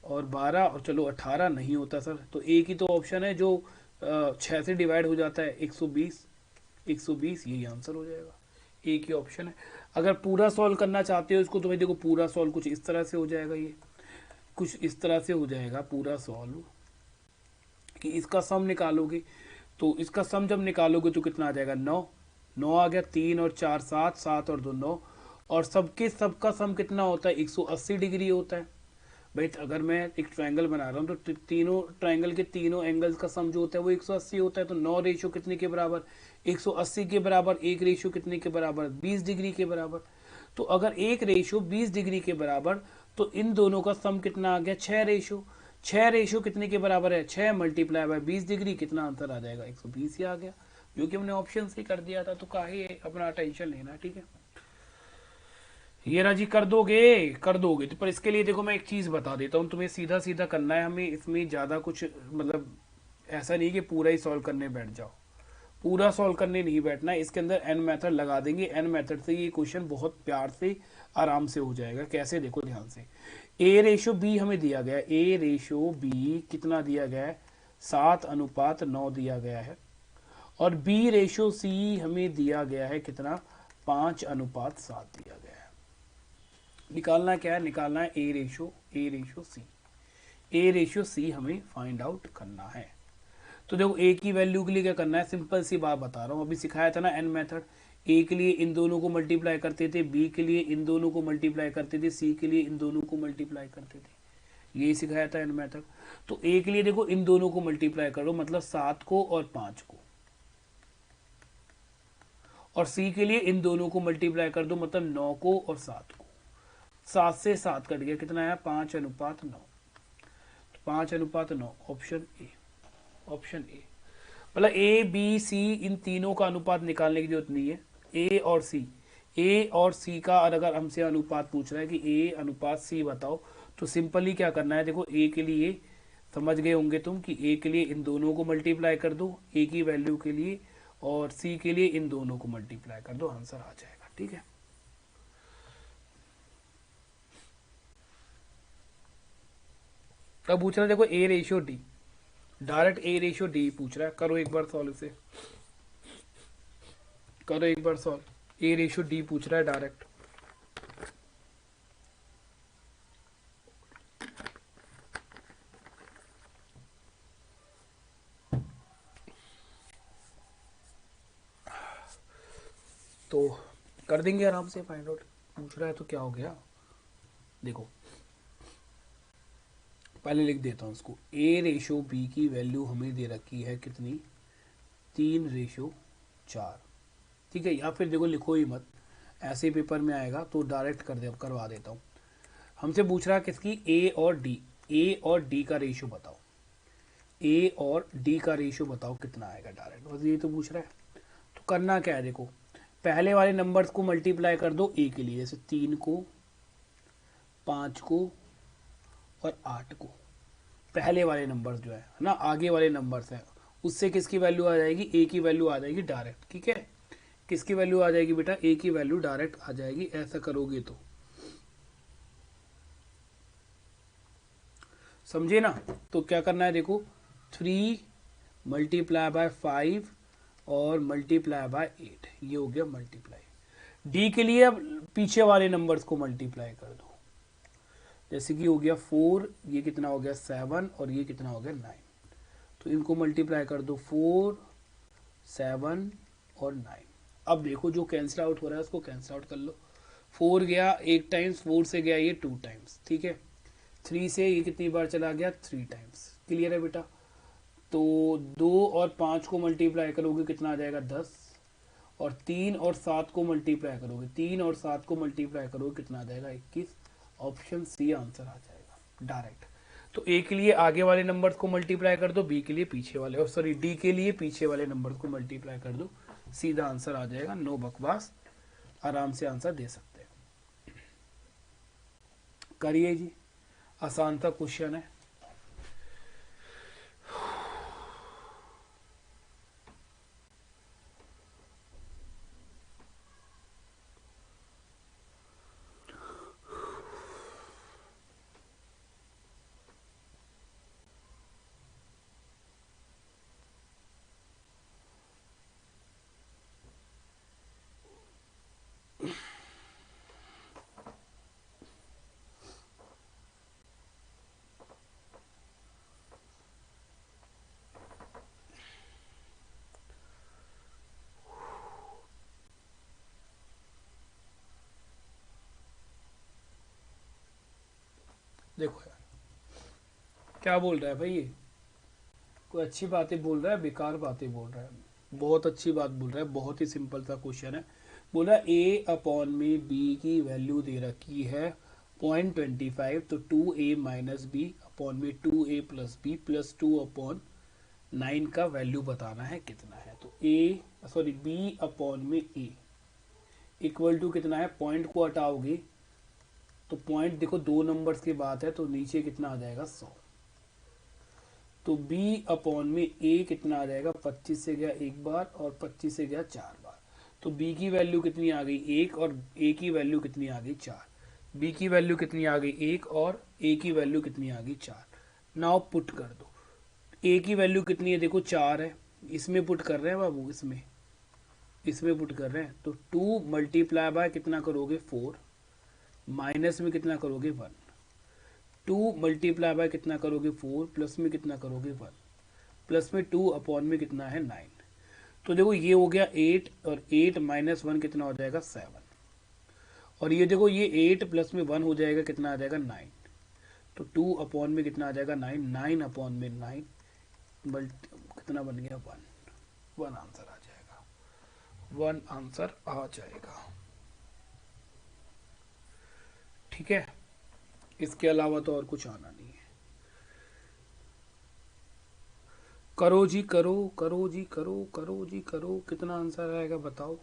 और चलो 18 नहीं होता सर, तो एक ही तो ऑप्शन है जो 6 से डिवाइड हो जाता है, 120, 120 यही आंसर हो जाएगा, एक ही ऑप्शन है। अगर पूरा सॉल्व करना चाहते हो इसको तो भाई देखो पूरा सॉल्व कुछ इस तरह से हो जाएगा, ये कुछ इस तरह से हो जाएगा पूरा सॉल्व, कि इसका सम निकालोगे, तो इसका सम जब निकालोगे तो कितना आ जाएगा, 9, 9 आ गया, 3 और 4 7, 7 और 2 9, और सबके सबका सम कितना होता है, 180 डिग्री होता है। भाई अगर मैं एक ट्रायंगल बना रहा हूँ तो तीनों ट्रायंगल के तीनों एंगल्स का सम जो होता है वो 180 होता है, तो 9 रेशो कितने के बराबर, 180 के बराबर, एक रेशो कितने के बराबर, 20 डिग्री के बराबर। तो अगर एक रेशो 20 डिग्री के बराबर, तो इन दोनों का सम कितना आ गया, 6 रेशो। 6 रेशो कितने के बराबर है, 6 मल्टीप्लाई बाय 20 डिग्री, कितना आंसर आ जाएगा, 120 ही आ गया, क्योंकि हमने ऑप्शन से कर दिया था, तो काहे अपना टेंशन लेना, ठीक है। ये राजी कर दोगे तो, पर इसके लिए देखो मैं एक चीज बता देता हूँ तुम्हें, सीधा सीधा करना है हमें, इसमें ज्यादा कुछ मतलब ऐसा नहीं कि पूरा ही सॉल्व करने बैठ जाओ, पूरा सॉल्व करने नहीं बैठना है, इसके अंदर एन मेथड लगा देंगे, एन मेथड से ये क्वेश्चन बहुत प्यार से आराम से हो जाएगा। कैसे, देखो ध्यान से, ए रेशो बी हमें दिया गया है, ए रेशो बी कितना दिया गया है, 7:9 दिया गया है, और बी रेशो सी हमें दिया गया है कितना, 5:7 दिया गया है। निकालना क्या है, निकालना है ए रेशो सी, ए रेशो सी हमें फाइंड आउट करना है। तो देखो ए की वैल्यू के लिए क्या करना है, सिंपल सी बात बता रहा हूँ, अभी सिखाया था ना एन मेथड, ए के लिए इन दोनों को मल्टीप्लाई करते थे, बी के लिए इन दोनों को मल्टीप्लाई करते थे, सी के लिए इन दोनों को मल्टीप्लाई करते थे, यही सिखाया था एन मेथड। तो ए के लिए देखो इन दोनों को मल्टीप्लाई करो, मतलब 7 को और 5 को, और सी के लिए इन दोनों को मल्टीप्लाई कर दो, मतलब 9 को और 7 को, 7 से 7 कट गया, कितना आया, 5:9, 5:9, ऑप्शन ए, ऑप्शन ए। मतलब ए बी सी इन तीनों का अनुपात निकालने की जरूरत नहीं है, ए और सी का अगर हमसे अनुपात पूछ रहा है कि ए अनुपात सी बताओ, तो सिंपली क्या करना है, देखो ए के लिए समझ गए होंगे तुम कि ए के लिए इन दोनों को मल्टीप्लाई कर दो ए की वैल्यू के लिए, और सी के लिए इन दोनों को मल्टीप्लाई कर दो, आंसर आ जाएगा, ठीक है। अब पूछ रहा है देखो ए रेशियो डी, डायरेक्ट ए रेशियो डी पूछ रहा है, करो एक बार सॉल्व इसे, करो एक बार सॉल्व, ए रेशियो डी पूछ रहा है डायरेक्ट। तो कर देंगे आराम से फाइंड आउट, पूछ रहा है तो क्या हो गया, देखो पहले लिख देता हूँ उसको, ए रेशो बी की वैल्यू हमें दे रखी है कितनी, 3:4, ठीक है। या फिर देखो लिखो ही मत, ऐसे पेपर में आएगा तो डायरेक्ट करवा देता हूँ। हमसे पूछ रहा है किसकी, ए और डी का रेशियो बताओ, ए और डी का रेशियो बताओ कितना आएगा, डायरेक्ट बस ये तो पूछ रहा है। तो करना क्या है, देखो पहले वाले नंबर्स को मल्टीप्लाई कर दो ए के लिए, जैसे 3 को, 5 को और 8 को, पहले वाले नंबर्स जो है ना, आगे वाले नंबर्स हैं, उससे किसकी वैल्यू आ जाएगी, ए की वैल्यू आ जाएगी डायरेक्ट, ठीक है। किसकी वैल्यू आ जाएगी बेटा, ए की वैल्यू डायरेक्ट आ जाएगी, ऐसा करोगे तो समझे ना। तो क्या करना है, देखो 3 मल्टीप्लाई बाय 5 और मल्टीप्लाई बाय 8, ये हो गया मल्टीप्लाई। डी के लिए अब पीछे वाले नंबर्स को मल्टीप्लाई कर दो, जैसे कि हो गया 4, ये कितना हो गया 7, और ये कितना हो गया 9, तो इनको मल्टीप्लाई कर दो, 4 7 और 9। अब देखो जो कैंसिल आउट हो रहा है उसको कैंसिल आउट कर लो, 4 गया एक टाइम्स, 4 से गया ये 2 टाइम्स, ठीक है। 3 से ये कितनी बार चला गया, 3 टाइम्स, क्लियर है बेटा। तो 2 और 5 को मल्टीप्लाई करोगे कितना आ जाएगा 10, और 3 और 7 को मल्टीप्लाई करोगे, 3 और 7 को मल्टीप्लाई करोगे कितना आ जाएगा 21, ऑप्शन सी आंसर आ जाएगा डायरेक्ट। तो ए के लिए आगे वाले नंबर्स को मल्टीप्लाई कर दो, बी के लिए पीछे वाले, और सॉरी डी के लिए पीछे वाले नंबर्स को मल्टीप्लाई कर दो, सीधा आंसर आ जाएगा, नो बकवास, आराम से आंसर दे सकते हैं। करिए जी, आसान सा क्वेश्चन है। देखो यार, क्या बोल रहा है भाई ये, कोई अच्छी बातें बोल रहा है, बेकार बातें बोल रहा है? बहुत अच्छी बात बोल रहा है, बहुत ही सिंपल सा क्वेश्चन है। बोला ए अपॉन में बी की वैल्यू दे रखी है 0.25, तो 2a माइनस बी अपॉन में 2a प्लस बी प्लस 2/9 का वैल्यू बताना है कितना है। तो ए सॉरी बी अपॉन में ए इक्वल टू कितना है, पॉइंट को हटाओगे तो पॉइंट देखो दो नंबर्स की बात है, तो नीचे कितना आ जाएगा 100। तो b अपॉन में a कितना आ जाएगा, 25 से गया एक बार और 25 से गया 4 बार। तो b की वैल्यू कितनी आ गई 1 और a की वैल्यू कितनी आ गई 4। b की वैल्यू कितनी आ गई 1 और a की वैल्यू कितनी आ गई 4। नाउ पुट कर दो, a की वैल्यू कितनी है, देखो 4 है, इसमें पुट कर रहे हैं बाबू, इसमें पुट कर रहे हैं। तो 2 मल्टीप्लाई बाय कितना करोगे 4, माइनस में कितना करोगे 1। 2 मल्टीप्लाई बाय कितना करोगे 4, प्लस में कितना करोगे 1, प्लस में 2 अपॉन में कितना है 9। तो देखो ये हो गया 8 और 8 माइनस 1 कितना हो जाएगा 7। और ये देखो ये 8 प्लस में 1 हो जाएगा कितना आ जाएगा 9। तो 2 अपॉन में कितना आ जाएगा 9, 9 अपॉन में 9 कितना बन गया 1। 1 आंसर आ जाएगा, 1 आंसर आ जाएगा। ठीक है, इसके अलावा तो और कुछ आना नहीं है। करो जी करो, करो जी करो, करो जी करो, कितना आंसर आएगा बताओ।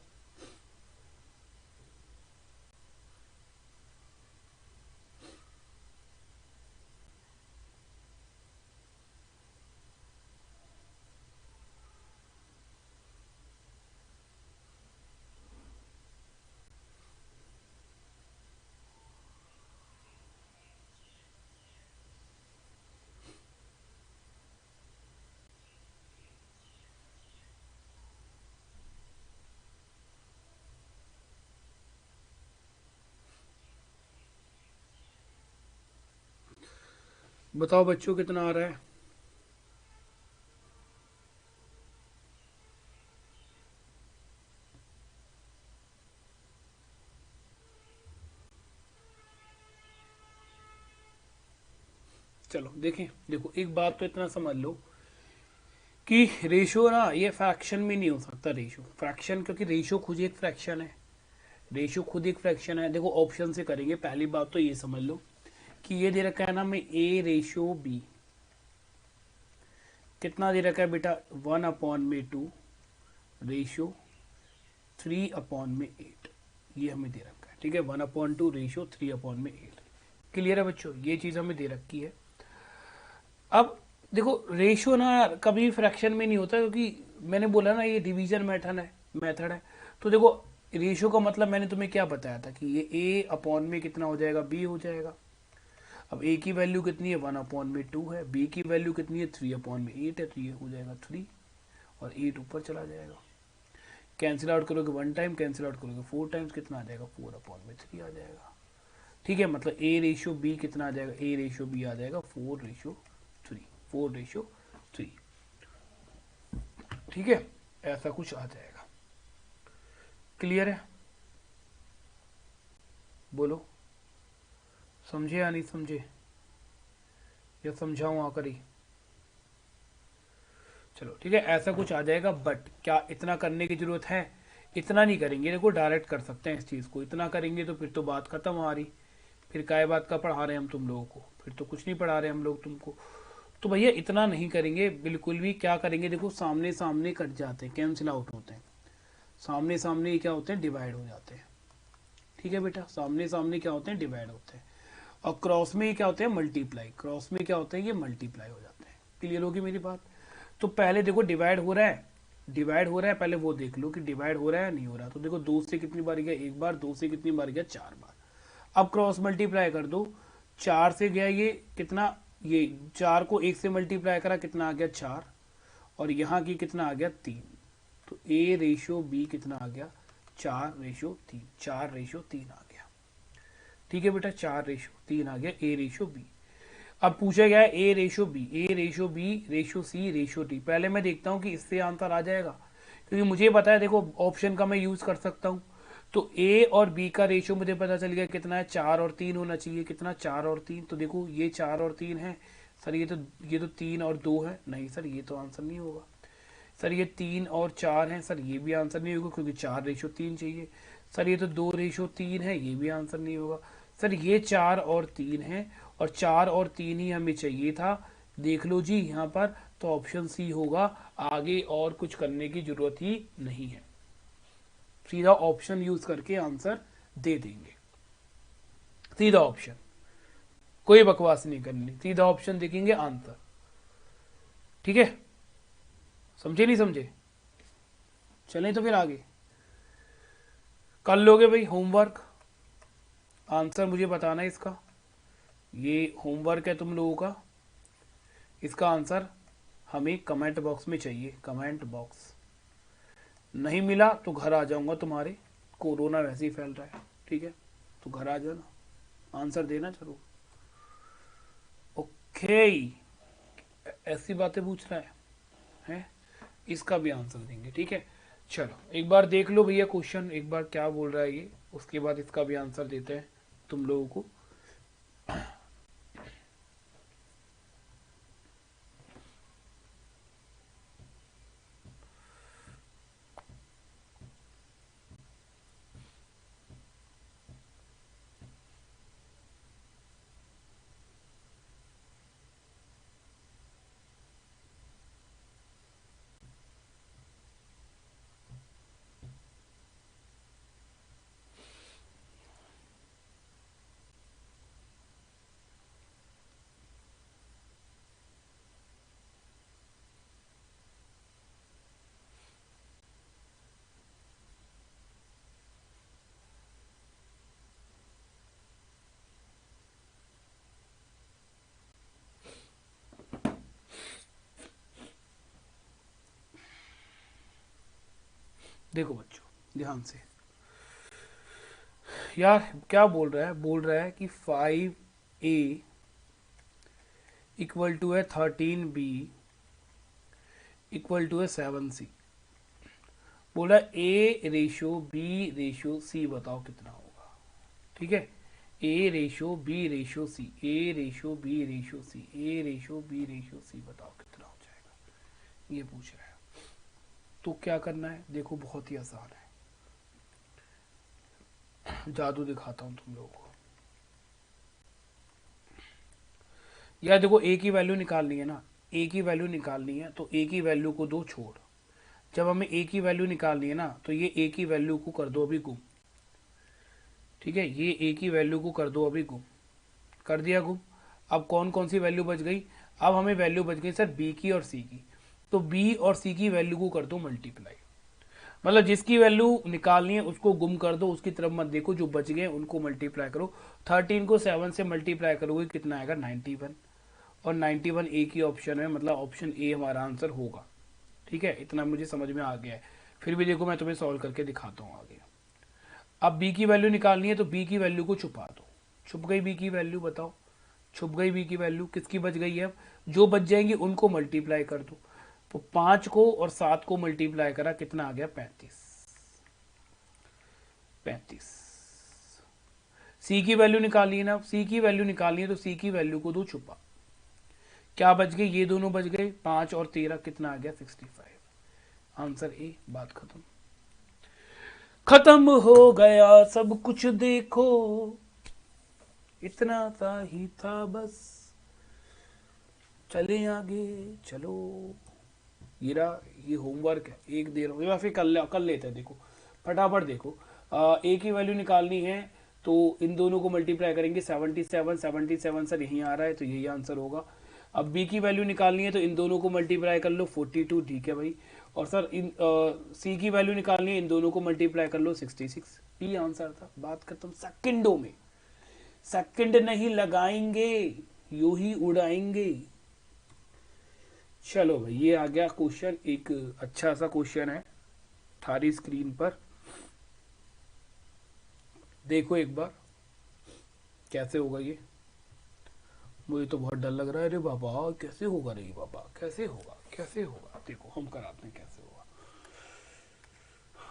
बताओ बच्चों कितना आ रहा है। चलो देखें, देखो एक बात तो इतना समझ लो कि रेशो ना ये फ्रैक्शन में नहीं हो सकता। रेशो फ्रैक्शन, क्योंकि रेशो खुद ही एक फ्रैक्शन है, रेशो खुद एक फ्रैक्शन है। देखो ऑप्शन से करेंगे, पहली बात तो ये समझ लो कि ये दे रखा है ना में ए रेशो बी, कितना दे रखा है बेटा 1/2 रेशो 3/8, ये हमें दे रखा है। ठीक है, 1/2 रेशो 3/8। क्लियर है बच्चों, ये चीज हमें दे रखी है। अब देखो रेशियो ना कभी फ्रैक्शन में नहीं होता, क्योंकि मैंने बोला ना ये डिवीजन मेथड है। तो देखो रेशियो का मतलब मैंने तुम्हें क्या बताया था कि ये ए अपॉन में कितना हो जाएगा बी हो जाएगा। अब ए की वैल्यू कितनी है 1/2 है, बी की वैल्यू कितनी है 3/8 है, तो ये हो जाएगा 3 और 8 ऊपर चला जाएगा। कैंसिल आउट करोगे 1 टाइम, कैंसिल आउट करोगे 4 टाइम्स, कितना आ जाएगा 4/3 आ जाएगा। ठीक है, मतलब ए रेशियो बी कितना आ जाएगा, ए रेशियो बी आ जाएगा 4:3, 4:3। ठीक है, ऐसा कुछ आ जाएगा। क्लियर है, बोलो समझे या नहीं समझे, या समझाऊं आकर ही। चलो ठीक है, ऐसा कुछ आ जाएगा। बट क्या इतना करने की जरूरत है, इतना नहीं करेंगे। देखो डायरेक्ट कर सकते हैं इस चीज को, इतना करेंगे तो फिर तो बात खत्म हमारी। फिर काय बात का पढ़ा रहे हैं हम तुम लोगों को, फिर तो कुछ नहीं पढ़ा रहे हम लोग तुमको। तो भैया इतना नहीं करेंगे बिल्कुल भी। क्या करेंगे, देखो सामने सामने कट जाते हैं, कैंसिल आउट होते हैं, सामने सामने क्या होते हैं डिवाइड हो जाते हैं। ठीक है बेटा, सामने सामने क्या होते हैं डिवाइड होते हैं। और क्रॉस में ये क्या होते हैं, मल्टीप्लाई, क्रॉस में क्या होते हैं, ये मल्टीप्लाई हो जाते हैं। क्लियर होगी मेरी बात। तो पहले देखो डिवाइड हो रहा है, डिवाइड हो रहा है, पहले वो देख लो कि डिवाइड हो रहा है या नहीं हो रहा। तो देखो 2 से कितनी बार गया, एक बार, 2 से कितनी बार गया, 4 बार। अब क्रॉस मल्टीप्लाई कर दो, 4 से गया ये कितना, ये 4 को 1 से मल्टीप्लाई करा, कितना आ गया 4, और यहाँ की कितना आ गया 3। तो A रेशो B कितना आ गया, 4:3, 4:3 आ गया। ठीक है बेटा, 4:3 आ गया A रेशो B। अब पूछा गया है A ratio B, A ratio B ratio C ratio D। पहले मैं देखता हूँ कि इससे आंसर आ जाएगा, क्योंकि मुझे पता है, देखो ऑप्शन का मैं यूज कर सकता हूँ। तो A और B का रेशो मुझे पता चल गया कितना है, 4 और 3 होना चाहिए। कितना, 4 और 3। तो देखो ये 4 और 3 है सर, ये तो 3 और 2 है, नहीं सर ये तो आंसर नहीं होगा। सर ये 3 और 4 है सर, ये भी आंसर नहीं होगा, क्योंकि 4:3 चाहिए। सर ये तो 2:3 है, ये भी आंसर नहीं होगा। सर ये 4 और 3 है, और 4 और 3 ही हमें चाहिए था। देख लो जी यहाँ पर, तो ऑप्शन सी होगा। आगे और कुछ करने की जरूरत ही नहीं है, सीधा ऑप्शन यूज करके आंसर दे देंगे। सीधा ऑप्शन, कोई बकवास नहीं करनी, सीधा ऑप्शन देखेंगे आंसर। ठीक है, समझे नहीं समझे? चलें तो फिर आगे कर लोगे भाई होमवर्क। आंसर मुझे बताना है इसका, ये होमवर्क है तुम लोगों का। इसका आंसर हमें कमेंट बॉक्स में चाहिए, कमेंट बॉक्स। नहीं मिला तो घर आ जाऊंगा तुम्हारे, कोरोना वैसे ही फैल रहा है। ठीक है, तो घर आ जाना, आंसर देना जरूर। ओके, ऐसी बातें पूछ रहा है? इसका भी आंसर देंगे। ठीक है, चलो एक बार देख लो भैया क्वेश्चन, एक बार क्या बोल रहा है ये, उसके बाद इसका भी आंसर देते हैं तुम लोगों को। देखो बच्चों ध्यान से, यार क्या बोल रहा है, बोल रहा है कि 5A इक्वल टू है 13B इक्वल टू है 7C। बोला A ratio B ratio C बताओ कितना होगा। ठीक है, A ratio B ratio C, A ratio B ratio C, A ratio B ratio C बताओ कितना हो जाएगा, ये पूछ रहा है। तो क्या करना है, देखो बहुत ही आसान है, जादू दिखाता हूं तुम लोगों को। यार देखो A की वैल्यू निकालनी है ना, A की वैल्यू निकालनी है, तो A की वैल्यू को दो छोड़। जब हमें A की वैल्यू निकालनी है ना, तो ये A की वैल्यू को कर दो अभी गुम। ठीक है, ये A की वैल्यू को कर दो अभी गुम, कर दिया गुम। अब कौन कौन सी वैल्यू बच गई, अब हमें वैल्यू बच गई सर B की और C की। तो B और C की वैल्यू को कर दो मल्टीप्लाई, मतलब जिसकी वैल्यू निकालनी है उसको गुम कर दो, उसकी तरफ मत देखो, जो बच गए उनको मल्टीप्लाई करो। 13 को 7 से मल्टीप्लाई करोगे कितना आएगा, 91। और 91 ए की ऑप्शन है, मतलब ऑप्शन ए हमारा आंसर होगा। ठीक है, इतना मुझे समझ में आ गया है। फिर भी देखो मैं तुम्हें सॉल्व करके दिखाता हूँ आगे। अब बी की वैल्यू निकालनी है, तो बी की वैल्यू को छुपा दो। छुप गई बी की वैल्यू, बताओ छुप गई बी की वैल्यू, किसकी बच गई है। अब जो बच जाएंगी उनको मल्टीप्लाई कर दो। तो 5 को और 7 को मल्टीप्लाई करा, कितना आ गया 35। 35। सी की वैल्यू निकालनी है ना, सी की वैल्यू निकालनी है, तो सी की वैल्यू को दो छुपा। क्या बच गई, ये दोनों बच गए, 5 और 13 कितना आ गया 65। आंसर ए, बात खत्म। खत्म हो गया सब कुछ देखो, इतना सा ही था बस, चले आगे चलो। ये होमवर्क है, एक दे रहा हूँ, या फिर कर लेते हैं। देखो फटाफट देखो, ए की वैल्यू निकालनी है, तो इन दोनों को मल्टीप्लाई करेंगे 77, 77 सर यहीं आ रहा है तो यही आंसर होगा। अब बी की वैल्यू निकालनी है तो इन दोनों को मल्टीप्लाई कर लो 42, ठीक है भाई। और सर इन सी की वैल्यू निकालनी है, इन दोनों को मल्टीप्लाई कर लो 66, ये आंसर था। बात खत्म, सेकंडों में, सेकंड नहीं लगाएंगे, यूं ही उड़ाएंगे। चलो भाई ये आ गया क्वेश्चन, एक अच्छा सा क्वेश्चन है थारी स्क्रीन पर, देखो एक बार कैसे होगा ये। मुझे तो बहुत डर लग रहा है, अरे बाबा कैसे होगा रे बाबा, कैसे होगा, कैसे होगा, देखो हम कराते हैं कैसे होगा।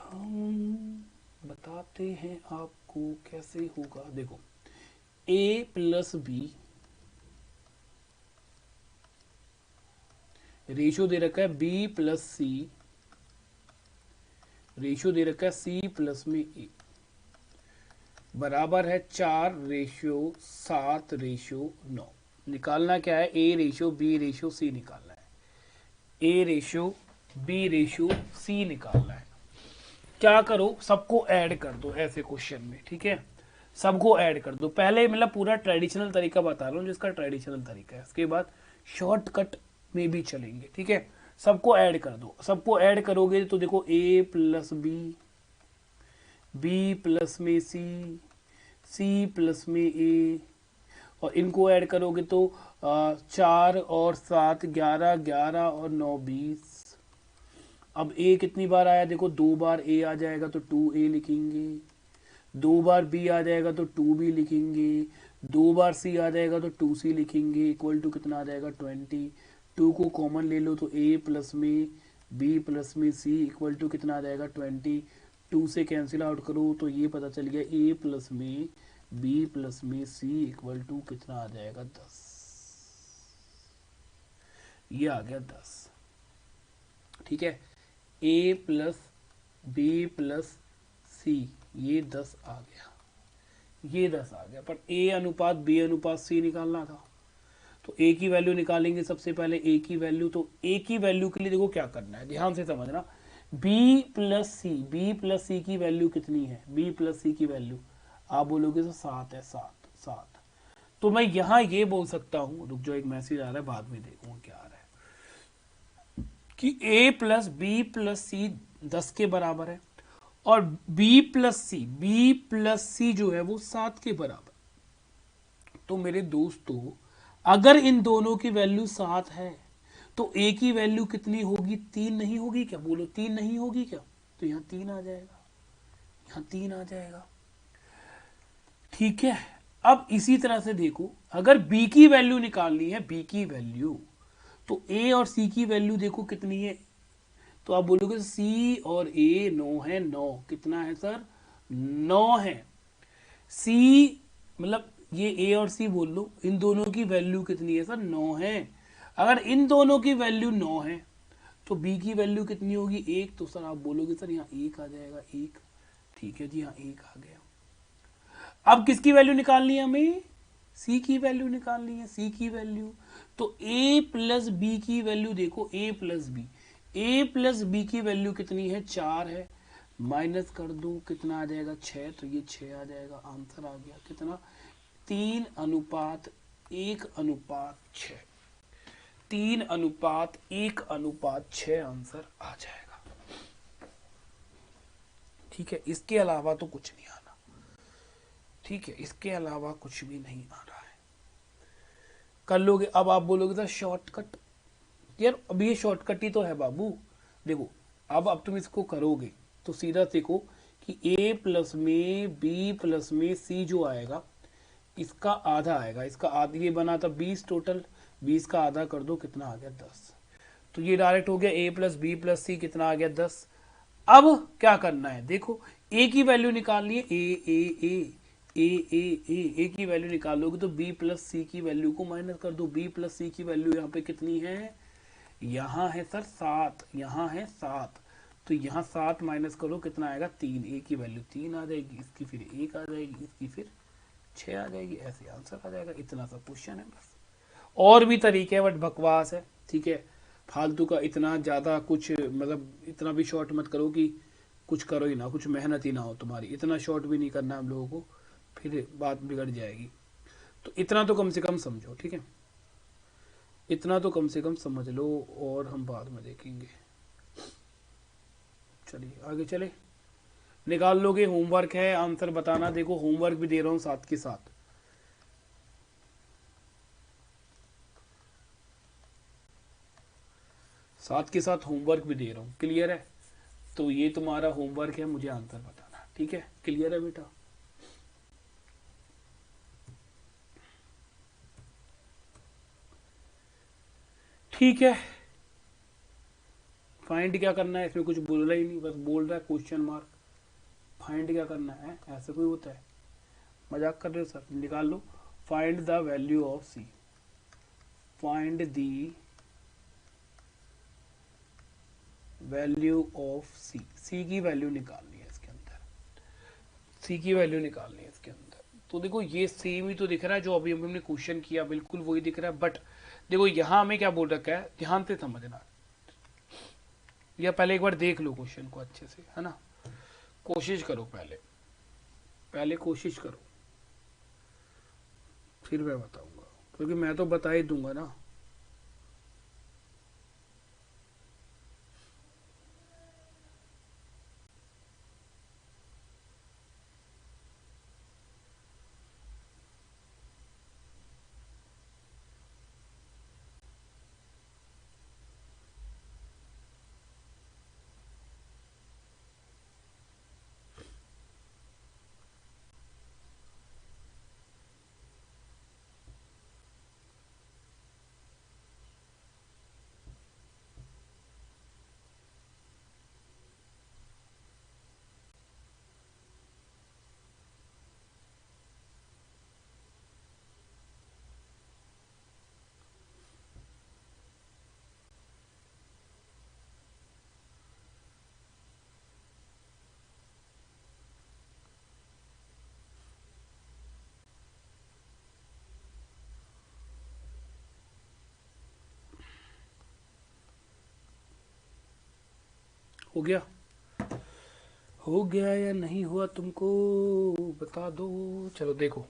हम बताते हैं आपको कैसे होगा। देखो a प्लस बी, रेशियो दे रखा है b प्लस सी, रेशियो दे रखा है c प्लस में a, बराबर है 4:7:9। निकालना क्या है, a ratio b ratio c निकालना है, a ratio b ratio c निकालना है। क्या करो, सबको ऐड कर दो ऐसे क्वेश्चन में, ठीक है, सबको ऐड कर दो। पहले मतलब पूरा ट्रेडिशनल तरीका बता रहा हूँ जिसका ट्रेडिशनल तरीका है, उसके बाद शॉर्टकट में भी चलेंगे, ठीक है। सबको ऐड कर दो, सबको ऐड करोगे तो देखो a plus B, B plus में सी, सी प्लस में ए, और इनको ऐड करोगे तो 4 और 7 11, 11 और 9 20। अब a कितनी बार आया, देखो 2 बार a आ जाएगा तो 2a लिखेंगे, 2 बार b आ जाएगा तो 2b लिखेंगे, 2 बार c आ जाएगा तो 2c लिखेंगे, इक्वल टू कितना आ जाएगा 20। 2 को कॉमन ले लो तो a प्लस में b प्लस में c इक्वल टू कितना आ जाएगा 20। 2 से कैंसिल आउट करो तो ये पता चल गया a प्लस में b प्लस में c इक्वल टू कितना आ जाएगा 10, ये आ गया 10, ठीक है। a plus b plus c, ये 10 आ गया, ये 10 आ गया, पर a अनुपात b अनुपात c निकालना था। तो a की वैल्यू निकालेंगे सबसे पहले, a की वैल्यू, तो a की वैल्यू के लिए देखो क्या करना है, ध्यान से समझना। b प्लस सी, b प्लस सी की वैल्यू कितनी है, b प्लस सी की वैल्यू आप बोलोगे तो 7 है, 7 7। तो मैं यहाँ ये बोल सकता हूँ, रुक जाओ एक मैसेज आ रहा है, बाद में देखूंगा क्या आ रहा है, कि a प्लस बी प्लस सी 10 के बराबर है, और b प्लस सी जो है वो 7 के बराबर। तो मेरे दोस्तों अगर इन दोनों की वैल्यू 7 है तो a की वैल्यू कितनी होगी, 3 नहीं होगी क्या, बोलो 3 नहीं होगी क्या, तो यहाँ 3 आ जाएगा, यहाँ 3 आ जाएगा, ठीक है। अब इसी तरह से देखो, अगर b की वैल्यू निकालनी है, b की वैल्यू, तो a और c की वैल्यू देखो कितनी है, तो आप बोलोगे c और a 9 है, 9 कितना है सर, 9 है। c मतलब ये a और c बोल लो, इन दोनों की वैल्यू कितनी है सर, 9 है। अगर इन दोनों की वैल्यू 9 है तो b की वैल्यू कितनी होगी, 1, तो सर आप बोलोगे सर यहाँ 1 आ जाएगा, 1, ठीक है जी, यहाँ 1 आ गया। अब किसकी वैल्यू निकालनी है हमें, c की वैल्यू निकालनी है, c की वैल्यू, तो a प्लस बी की वैल्यू देखो, a plus B, a plus B की वैल्यू कितनी है, 4 है, माइनस कर दो कितना आ जाएगा 6, तो ये 6 आ जाएगा, आंसर आ गया कितना, 3:1:6, 3:1:6 आंसर आ जाएगा, ठीक है। इसके अलावा तो कुछ नहीं आना, ठीक है, इसके अलावा कुछ भी नहीं आ रहा है, कर लोगे। अब आप बोलोगे सर शॉर्टकट, यार अब ये शॉर्टकट ही तो है बाबू, देखो अब तुम इसको करोगे तो सीधा देखो कि a प्लस में b प्लस में c जो आएगा इसका आधा आएगा, इसका आधा, ये बना था 20 टोटल, 20 का आधा कर दो कितना आ गया 10, तो ये डायरेक्ट हो गया a प्लस बी प्लस सी कितना आ गया 10। अब क्या करना है, देखो a की वैल्यू निकालनी है, ए की वैल्यू निकालोगे तो b प्लस सी की वैल्यू को माइनस कर दो, b प्लस सी की वैल्यू यहाँ पे कितनी है, यहाँ है सर 7, यहाँ है 7, तो यहाँ 7 माइनस करो कितना आएगा 3, a की वैल्यू 3 आ जाएगी, इसकी फिर 1 आ जाएगी, इसकी फिर 6 आ जाएगी, ऐसे आंसर आ जाएगा। इतना सा क्वेश्चन है बस, और भी तरीके हैं बट बकवास है, ठीक है, फालतू का इतना ज़्यादा कुछ, मतलब इतना भी शॉर्ट मत करो कि कुछ करो ही ना, कुछ मेहनत ही ना हो तुम्हारी, इतना शॉर्ट भी नहीं करना हम लोगों को, फिर बात बिगड़ जाएगी। तो इतना तो कम से कम समझो, ठीक है, इतना तो कम से कम समझ लो और हम बाद में देखेंगे। चलिए आगे चले, निकाल लोगे, होमवर्क है, आंसर बताना। देखो होमवर्क भी दे रहा हूँ साथ के साथ। साथ के साथ होमवर्क भी दे रहा हूँ, क्लियर है? तो ये तुम्हारा होमवर्क है, मुझे आंसर बताना, ठीक है? क्लियर है बेटा? ठीक है, फाइंड क्या करना है, इसमें कुछ बोल रहा ही नहीं, बस बोल रहा है क्वेश्चन मार्क। फाइंड क्या करना है, ऐसा कोई होता है? मजाक कर रहे हो सर? निकाल लो, find the value of C. Find the value of C, C की वैल्यू निकालनी है इसके अंदर, सी की वैल्यू निकालनी है इसके अंदर। तो देखो ये सेम ही तो दिख रहा है जो अभी हमने क्वेश्चन किया, बिल्कुल वही दिख रहा है। बट देखो यहाँ हमें क्या बोल रखा है, ध्यान से समझना, या पहले एक बार देख लो क्वेश्चन को अच्छे से, है ना? कोशिश करो, पहले पहले कोशिश करो, फिर मैं बताऊंगा, क्योंकि मैं तो बता ही दूंगा ना। हो गया? हो गया या नहीं हुआ तुमको बता दो। चलो देखो,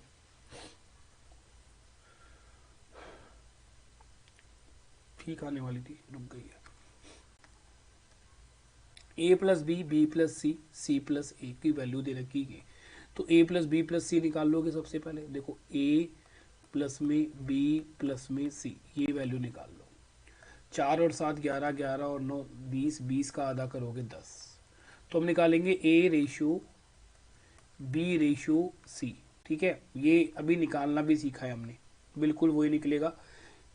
ठीक आने वाली थी, रुक गई है। A plus B, B plus C, C plus A की वैल्यू दे रखी है। तो ए प्लस बी प्लस सी निकाल लोगे सबसे पहले। देखो ए प्लस में बी प्लस में सी, ये वैल्यू निकाल लो। 4 और 7 11, 11 और 9 20, 20 का आधा करोगे 10। तो हम निकालेंगे ए रेशो बी रेशो सी, ठीक है? ये अभी निकालना भी सीखा है हमने, बिल्कुल वही निकलेगा।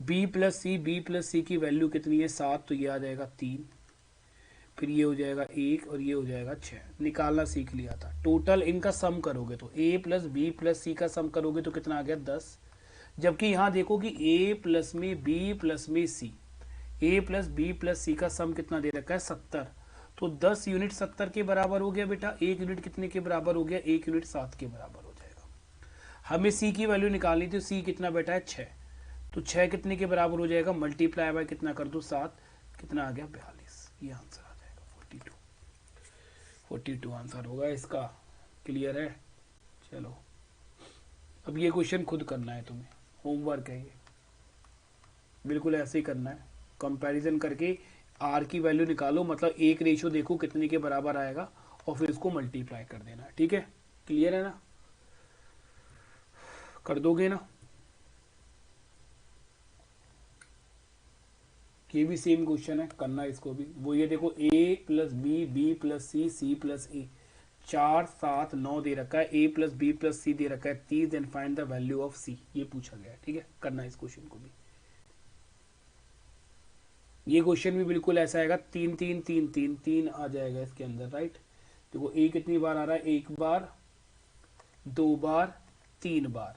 बी प्लस सी, बी प्लस सी की वैल्यू कितनी है? 7, तो ये आ जाएगा 3, फिर ये हो जाएगा 1 और ये हो जाएगा 6। निकालना सीख लिया था। टोटल इनका सम करोगे तो ए प्लस बी प्लस सी का सम करोगे तो कितना आ गया? 10। जबकि यहाँ देखो कि ए प्लस में बी प्लस में सी, ए प्लस बी प्लस सी का सम कितना दे रखा है? 70। तो 10 यूनिट 70 के बराबर हो गया बेटा। 1 यूनिट कितने के बराबर हो गया? 1 यूनिट 7 के बराबर हो जाएगा। हमें सी की वैल्यू निकालनी थी, सी कितना बेटा है? 6। तो 6 कितने के बराबर हो जाएगा? मल्टीप्लाई बाय कितना कर दो? 7, कितना आ गया? 42। ये आंसर आ जाएगा 42। 42 आंसर होगा इसका। क्लियर है? चलो अब ये क्वेश्चन खुद करना है तुम्हें, होमवर्क है ये, बिल्कुल ऐसे ही करना है। कंपैरिजन करके आर की वैल्यू निकालो, मतलब एक रेशियो देखो कितने के बराबर आएगा और फिर इसको मल्टीप्लाई कर देना है, ठीक है? क्लियर है ना? कर दोगे ना? ये भी सेम क्वेश्चन है, करना इसको भी। वो ये देखो A plus B, B plus C, C plus A, 4 7 9 दे रखा है। A plus B plus C दे रखा है 30, and find the value of C, ये पूछा गया है, ठीक है? करना है इस क्वेश्चन को भी। ये क्वेश्चन भी बिल्कुल ऐसा आएगा, 3 3 3 3 3 आ जाएगा इसके अंदर, राइट? देखो ए कितनी बार आ रहा है? 1 बार, 2 बार, 3 बार।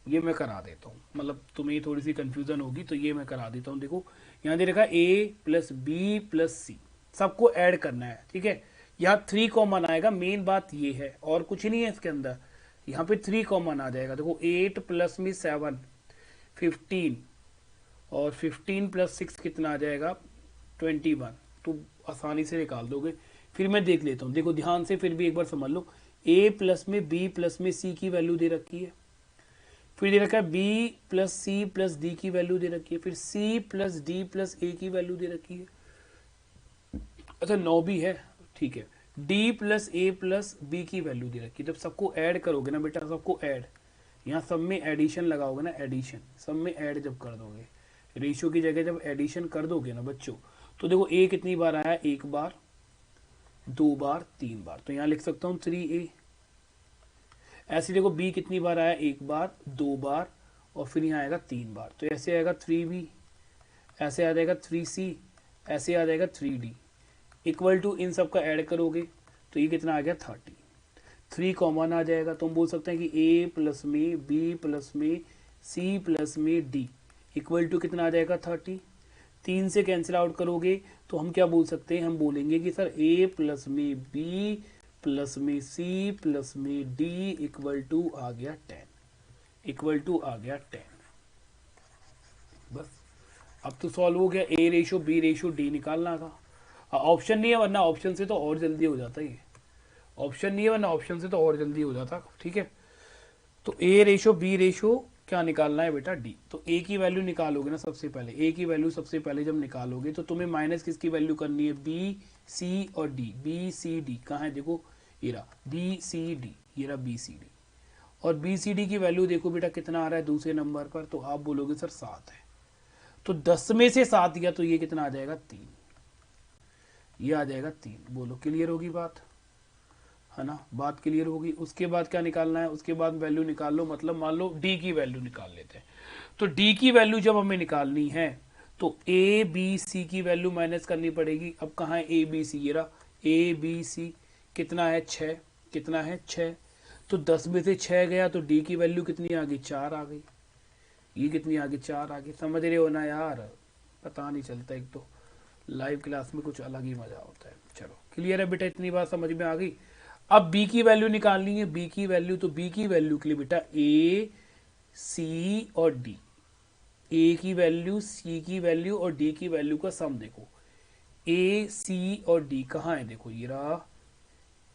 ये मैं करा देता हूँ, मतलब तुम्हें थोड़ी सी कंफ्यूजन होगी तो ये मैं करा देता हूँ। देखो यहाँ दे रखा है ए प्लस बी प्लस सी, सबको ऐड करना है, ठीक है? यहाँ 3 कॉमन आएगा, मेन बात ये है, और कुछ नहीं है इसके अंदर। यहाँ पे 3 कॉमन आ जाएगा। देखो 8 प्लस में 7, 15, और 15 प्लस 6 कितना आ जाएगा? 21। तो आसानी से निकाल दोगे। फिर मैं देख लेता हूँ, देखो ध्यान से फिर भी एक बार समझ लो। ए प्लस में बी प्लस में सी की वैल्यू दे रखी है, फिर दे रखा है B plus C plus D की वैल्यू दे रखी है, फिर C plus D plus A की वैल्यू दे रखी है। अच्छा 9 भी है, ठीक है। डी प्लस ए प्लस बी की वैल्यू दे रखी है। जब सबको ऐड करोगे ना बेटा, सबको ऐड, यहाँ सब में एडिशन लगाओगे ना, एडिशन, सब में ऐड जब कर दोगे, रेशियो की जगह जब एडिशन कर दोगे ना बच्चों, तो देखो ए कितनी बार आया, एक बार, दो बार, तीन बार, तो यहाँ लिख सकता हूँ 3a। ऐसे देखो बी कितनी बार आया, एक बार, दो बार, और फिर यहाँ आएगा तीन बार, तो ऐसे आएगा 3b, ऐसे आ जाएगा 3c, ऐसे आ जाएगा 3d, इक्वल टू इन सब का ऐड करोगे तो ये कितना आ गया 30। 3 कॉमन आ जाएगा, तो हम बोल सकते हैं कि a प्लस में b प्लस में c प्लस में d इक्वल टू कितना आ जाएगा 30। 3 से कैंसिल आउट करोगे तो हम क्या बोल सकते हैं, हम बोलेंगे कि सर a प्लस में b प्लस में c प्लस में d इक्वल टू आ गया 10, इक्वल टू आ गया 10। बस अब तो सॉल्व हो गया। a ratio b ratio d निकालना था। ऑप्शन नहीं है, वरना ऑप्शन से तो और जल्दी हो जाता है, ऑप्शन नहीं है वरना ऑप्शन से तो और जल्दी हो जाता, ठीक है। तो a रेशो b रेशो क्या निकालना है बेटा, d। तो a की वैल्यू निकालोगे ना सबसे पहले, a की वैल्यू सबसे पहले जब निकालोगे तो तुम्हें माइनस किसकी वैल्यू करनी है, b c और d, b c d कहाँ है, देखो ये रहा b c d, ये रहा b c d, और b c d की वैल्यू देखो बेटा कितना आ रहा है दूसरे नंबर पर, तो आप बोलोगे सर 7 है, तो 10 में से 7 गया तो ये कितना आ जाएगा 3, ये आ जाएगा 3। बोलो क्लियर होगी बात, है ना, बात क्लियर होगी। उसके बाद क्या निकालना है, उसके बाद वैल्यू निकाल लो, मतलब मान लो डी की वैल्यू निकाल लेते हैं। तो डी की वैल्यू जब हमें निकालनी है तो ए बी सी की वैल्यू माइनस करनी पड़ेगी। अब कहाँ है ए बी सी, ये रहा ए बी सी, कितना है 6, कितना है 6, तो 10 में से 6 गया तो डी की वैल्यू कितनी आ गई, 4 आ गई, ये कितनी आ गई 4 आ गई। समझ रहे हो ना यार, पता नहीं चलता, एक तो लाइव क्लास में कुछ अलग ही मजा होता है। चलो क्लियर है बेटा, इतनी बात समझ में आ गई। अब b की वैल्यू निकालनी है, b की वैल्यू, तो b की वैल्यू के लिए बेटा a c और d, a की वैल्यू, c की वैल्यू और d की वैल्यू का सम देखो, a c और d कहाँ है, देखो ये रहा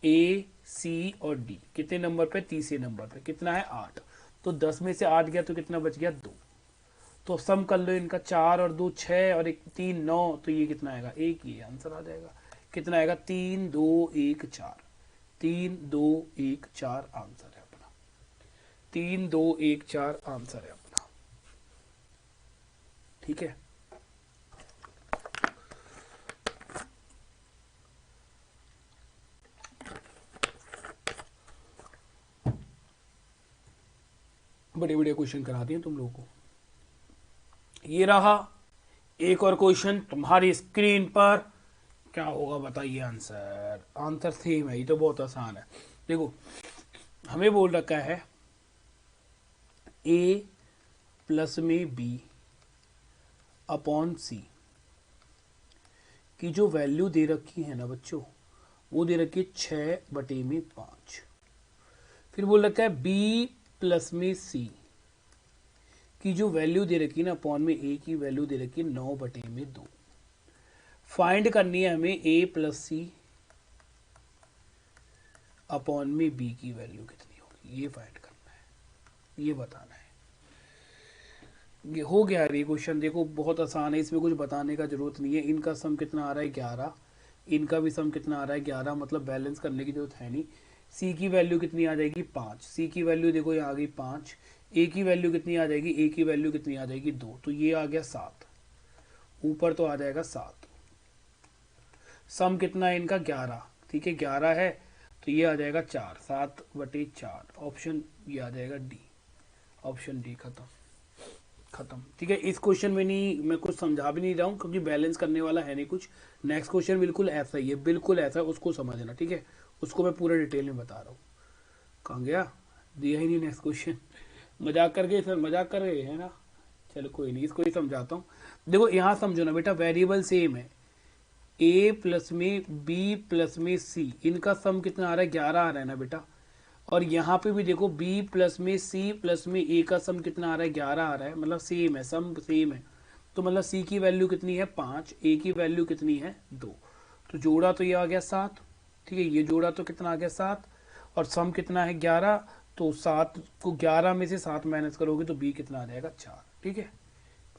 a c और d, कितने नंबर पे, तीसरे नंबर पे, कितना है 8, तो 10 में से 8 गया तो कितना बच गया 2, तो सम कर लो इनका, 4 और 2 6 और 1 3 9, तो ये कितना आएगा 1, ये आंसर आ जाएगा, कितना आएगा 3 2 1 4, 3 2 1 4 आंसर है अपना, 3 2 1 4 आंसर है अपना, ठीक है। बड़े बड़े क्वेश्चन करा दिए तुम लोगों को। ये रहा एक और क्वेश्चन तुम्हारी स्क्रीन पर, क्या होगा बताइए आंसर, आंसर सेम है, ये तो बहुत आसान है। देखो हमें बोल रखा है a प्लस में b अपॉन c की जो वैल्यू दे रखी है ना बच्चों, वो दे रखी है 6/5। फिर बोल रखा है b प्लस में c की जो वैल्यू दे रखी है ना अपॉन में a की वैल्यू दे रखी है 9/2। फाइंड करनी है हमें a प्लस सी अपॉन में b की वैल्यू कितनी होगी, ये फाइंड करना है, ये बताना है। ये हो गया ये क्वेश्चन, देखो बहुत आसान है, इसमें कुछ बताने का जरूरत नहीं है। इनका सम कितना आ रहा है 11, इनका भी सम कितना आ रहा है 11, मतलब बैलेंस करने की जरूरत है नहीं। c की वैल्यू कितनी आ जाएगी 5, c की वैल्यू देखो ये आ गई 5, a की वैल्यू कितनी आ जाएगी, a की वैल्यू कितनी आ जाएगी 2, तो ये आ गया 7, ऊपर तो आ जाएगा 7। सम कितना है इनका 11, ठीक है 11 है, तो ये आ जाएगा 4, 7/4, ऑप्शन ये आ जाएगा डी, ऑप्शन डी खत्म, खत्म, ठीक है। इस क्वेश्चन में नहीं, मैं कुछ समझा भी नहीं रहा हूँ क्योंकि बैलेंस करने वाला है नहीं कुछ। नेक्स्ट क्वेश्चन बिल्कुल ऐसा ही है, बिल्कुल ऐसा, उसको समझना, ठीक है, उसको मैं पूरा डिटेल में बता रहा हूँ। कहाँ गया, दिया ही नहीं नेक्स्ट क्वेश्चन, मजाक कर गए सर, मजाक कर रहे हैं ना, चलो कोई नहीं, इसको ही समझाता हूँ। देखो यहाँ समझो ना बेटा, वेरिएबल सेम है, a प्लस में b प्लस में c, इनका सम कितना आ रहा है 11 आ रहा है ना बेटा, और यहाँ पे भी देखो b प्लस में c प्लस में a का सम कितना आ रहा है 11 आ रहा है, मतलब सेम है, सम सेम है, तो मतलब c की वैल्यू कितनी है 5, a की वैल्यू कितनी है 2, तो जोड़ा तो ये आ गया 7, ठीक है, ये जोड़ा तो कितना आ गया 7, और सम कितना है 11, तो 7 को 11 में से 7 माइनस करोगे तो बी कितना आ जाएगा 4। ठीक है,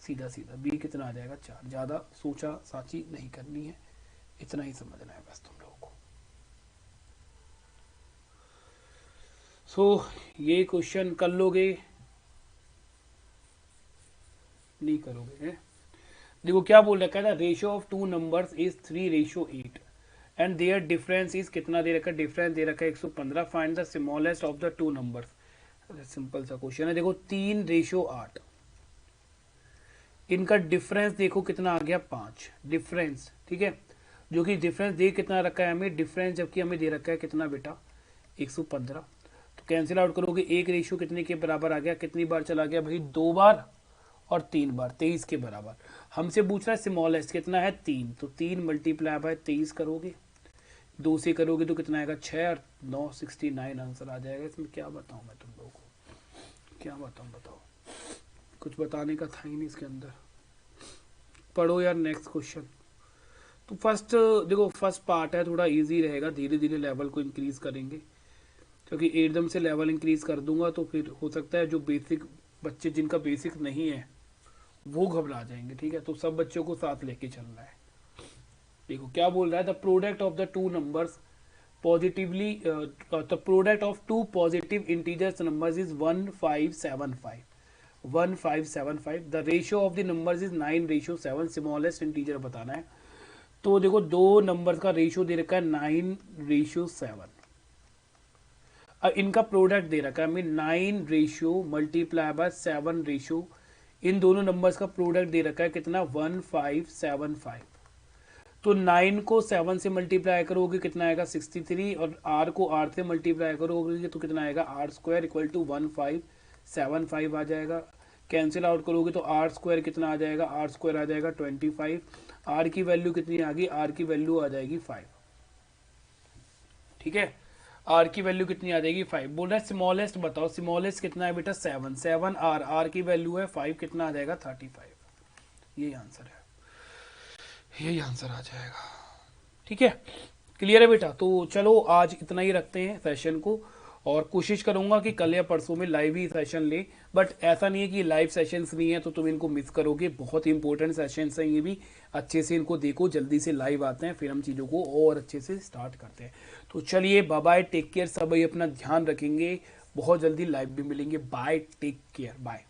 सीधा सीधा बी कितना आ जाएगा 4। ज़्यादा सोचा साची नहीं करनी है, इतना ही समझना है बस तुम लोगों को। सो ये क्वेश्चन कर लोगे, नहीं करोगे है? देखो क्या बोल रखा है, ratio of two numbers is 3:8 and their difference is कितना दे रखा है, डिफरेंस दे रखा है 115। Find the smallest of the two numbers. Simple सा क्वेश्चन है। देखो 3:8, इनका डिफरेंस देखो कितना आ गया 5 डिफरेंस। ठीक है, जो कि डिफरेंस दे कितना रखा है हमें, डिफरेंस जबकि हमें दे रखा है कितना बेटा 115। तो कैंसिल आउट करोगे, एक रेशियो कितने के बराबर आ गया, कितनी बार चला गया भाई 2 बार और 3 बार, 23 के बराबर। हमसे पूछ रहा है स्मॉलेस्ट कितना है 3, तो 3 मल्टीप्लाई बाय 23 करोगे, 2 से करोगे तो कितना आएगा 6 और 9 69 आंसर आ जाएगा। इसमें क्या बताऊं मैं तुम लोगों को, क्या बताऊं, बताओ, कुछ बताने का था ही नहीं इसके अंदर। पढ़ो यार नेक्स्ट क्वेश्चन। तो फर्स्ट देखो, फर्स्ट पार्ट है थोड़ा इजी रहेगा, धीरे धीरे लेवल को इंक्रीज करेंगे, क्योंकि एकदम से लेवल इंक्रीज कर दूंगा तो फिर हो सकता है जो बेसिक बच्चे जिनका बेसिक नहीं है वो घबरा जाएंगे। ठीक है, तो सब बच्चों को साथ लेके चलना है। देखो क्या बोल रहा है, the product of the two numbers positively, the product of two positive integers numbers is 1575। 1575। The ratio of the numbers is 9:7। Smallest integer बताना है। तो देखो दो नंबर्स का रेशियो दे रखा है 9:7। इनका प्रोडक्ट दे रखा है हमें 9 रेशियो मल्टीप्लाई बाय 7 रेशियो। इन दोनों नंबर्स का प्रोडक्ट दे रखा है कितना 1575। तो 9 को 7 से मल्टीप्लाई करोगे कितना आएगा 63, और r को r से मल्टीप्लाई करोगे तो कितना आएगा r² इक्वल टू 1575 आ जाएगा। कैंसिल आउट करोगे तो r² कितना आ जाएगा, r² आ जाएगा 25। r की वैल्यू कितनी आ गई, r की वैल्यू आ जाएगी 5। ठीक है, r की वैल्यू कितनी आ जाएगी 5। बोल रहा है स्मॉलेस्ट बताओ, स्मॉलेस्ट कितना है बेटा 7, 7 r की वैल्यू है 5, कितना आ जाएगा 35। यही आंसर है, यही आंसर आ जाएगा। ठीक है, क्लियर है बेटा। तो चलो आज इतना ही रखते हैं सेशन को, और कोशिश करूंगा कि कल या परसों में लाइव ही सेशन ले, बट ऐसा नहीं है कि लाइव सेशंस नहीं है तो तुम इनको मिस करोगे। बहुत इंपॉर्टेंट सेशंस हैं ये भी, अच्छे से इनको देखो, जल्दी से लाइव आते हैं फिर हम चीज़ों को और अच्छे से स्टार्ट करते हैं। तो चलिए बाय बाय, टेक केयर, सब अपना ध्यान रखेंगे, बहुत जल्दी लाइव भी मिलेंगे। Bye, take care, bye.